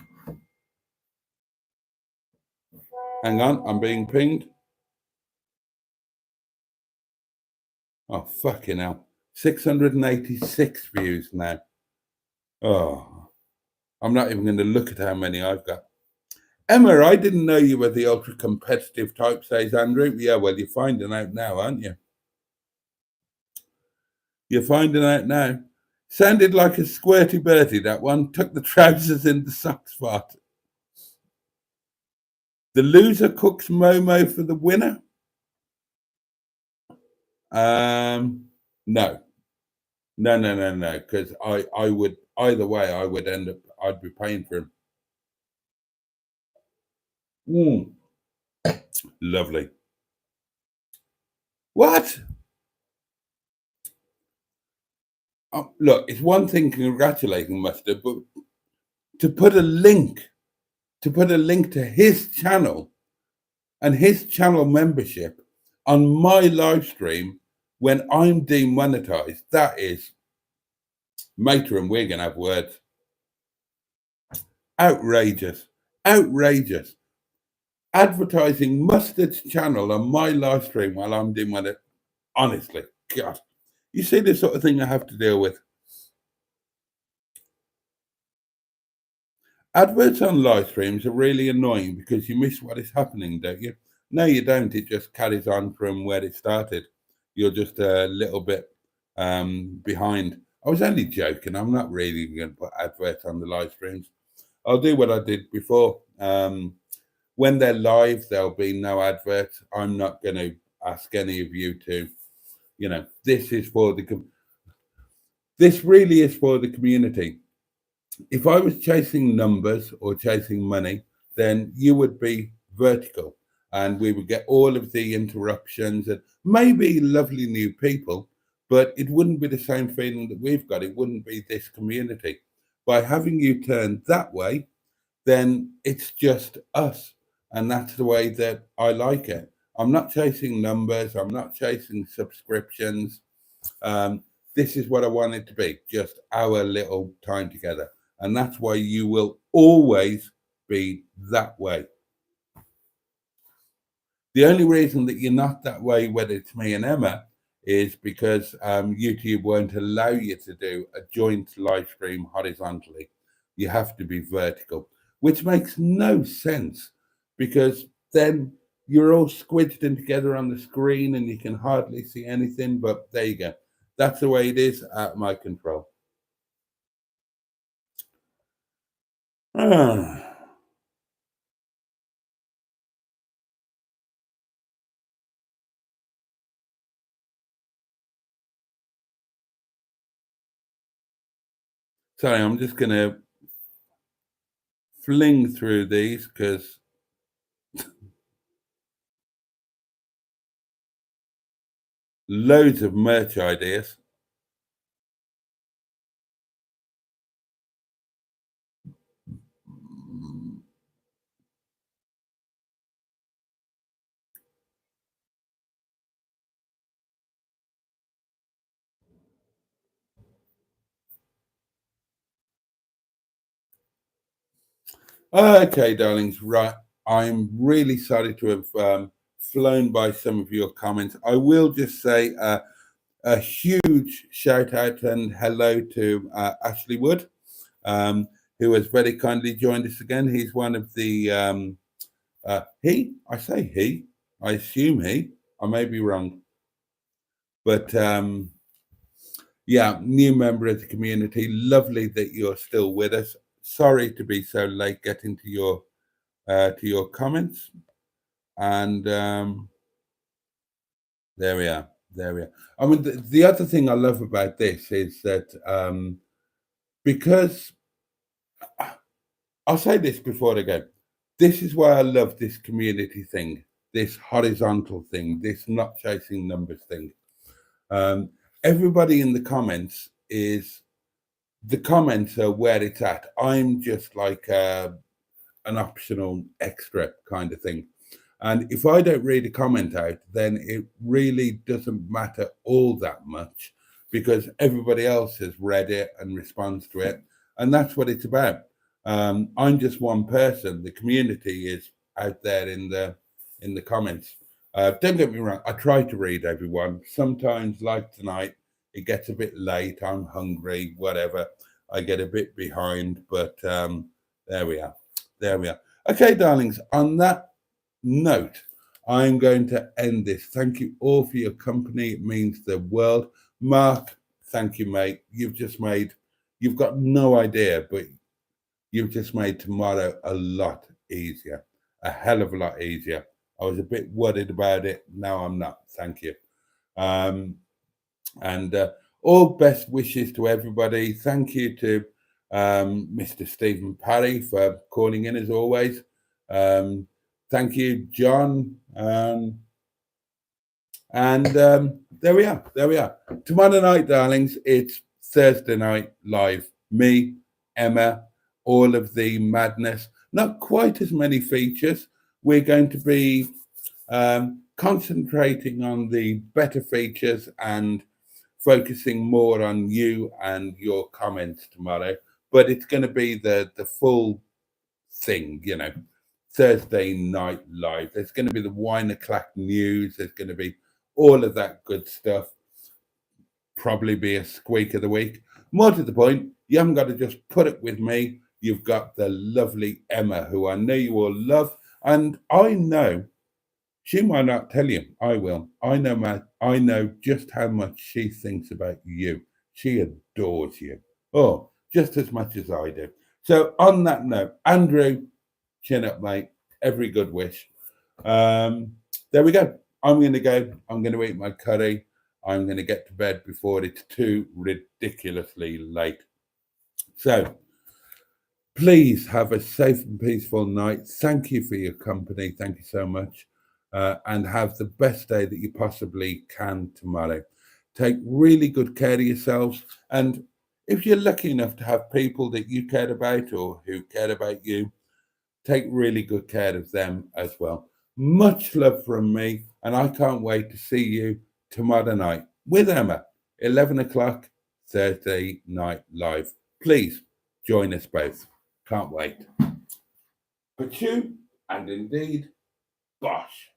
Hang on, I'm being pinged. Oh, fucking hell. 686 views now. Oh, I'm not even going to look at how many I've got. Emma, I didn't know you were the ultra competitive type, says Andrew. Yeah, well, you're finding out now, aren't you? You're finding out now. Sounded like a squirty Bertie, that one. Took the trousers in the sock spot. The loser cooks Momo for the winner? No. No. Because I would, either way, I'd be paying for him. Lovely. What? Look, it's one thing congratulating Mustard, but to put a link to his channel and his channel membership on my live stream when I'm demonetized, that is, Mater and we're gonna have words. Outrageous. Advertising Mustard's channel on my live stream while I'm demonetized. Honestly, God. You see the sort of thing I have to deal with. Adverts on live streams are really annoying because you miss what is happening, don't you? No, you don't. It just carries on from where it started. You're just a little bit behind. I was only joking. I'm not really going to put adverts on the live streams. I'll do what I did before. When they're live, there'll be no adverts. I'm not going to ask any of you to, this really is for the community. If I was chasing numbers or chasing money, then you would be vertical and we would get all of the interruptions and maybe lovely new people, but it wouldn't be the same feeling that we've got. It wouldn't be this community. By having you turn that way, then it's just us. And that's the way that I like it. I'm not chasing numbers. I'm not chasing subscriptions. This is what I want it to be, just our little time together. And that's why you will always be that way. The only reason that you're not that way, whether it's me and Emma, is because YouTube won't allow you to do a joint live stream horizontally. You have to be vertical, which makes no sense because then you're all squidged in together on the screen and you can hardly see anything. But there you go. That's the way it is, out of my control. Sorry, I'm just going to fling through these because loads of merch ideas. Okay, darlings, right. I'm really sorry to have flown by some of your comments. I will just say a huge shout out and hello to Ashley Wood, who has very kindly joined us again. He's one of the, I assume he, I may be wrong. But yeah, new member of the community. Lovely that you're still with us. Sorry to be so late getting to your comments. And there we are. I mean, the other thing I love about this is that because I'll say this before I go, this is why I love this community thing. this horizontal thing, this not chasing numbers thing. Everybody in the comments are where it's at. I'm just like an optional extra kind of thing. And if I don't read a comment out, then it really doesn't matter all that much, because everybody else has read it and responds to it. And that's what it's about. I'm just one person. The community is out there in the comments. Don't get me wrong, I try to read everyone. Sometimes, like tonight, it gets a bit late. I'm hungry, whatever. I get a bit behind, but there we are. There we are. Okay, darlings, on that note, I'm going to end this. Thank you all for your company. It means the world. Mark, thank you, mate. You've got no idea, but you've just made tomorrow a lot easier, a hell of a lot easier. I was a bit worried about it. Now I'm not. Thank you. And all best wishes to everybody. Thank you to Mr. Stephen Parry for calling in as always. Thank you, John. And there we are. There we are. Tomorrow night, darlings, it's Thursday night live. Me, Emma, all of the madness. Not quite as many features. We're going to be concentrating on the better features and focusing more on you and your comments tomorrow. But it's going to be the full thing, you know. Thursday night live. There's going to be the wine o'clock news. There's going to be all of that good stuff. Probably be a squeak of the week. More to the point, you haven't got to just put it with me. You've got the lovely Emma, who I know you all love, and I know she might not tell you. I will. I know just how much she thinks about you. She adores you. Oh, just as much as I do. So on that note, Andrew, chin up, mate. Every good wish. There we go. I'm going to go. I'm going to eat my curry. I'm going to get to bed before it's too ridiculously late. So please have a safe and peaceful night. Thank you for your company. Thank you so much. And have the best day that you possibly can tomorrow. Take really good care of yourselves. And if you're lucky enough to have people that you care about or who care about you, take really good care of them as well. Much love from me, and I can't wait to see you tomorrow night with Emma, 11 o'clock, Thursday night live. Please join us both. Can't wait. But you, and indeed, bosh.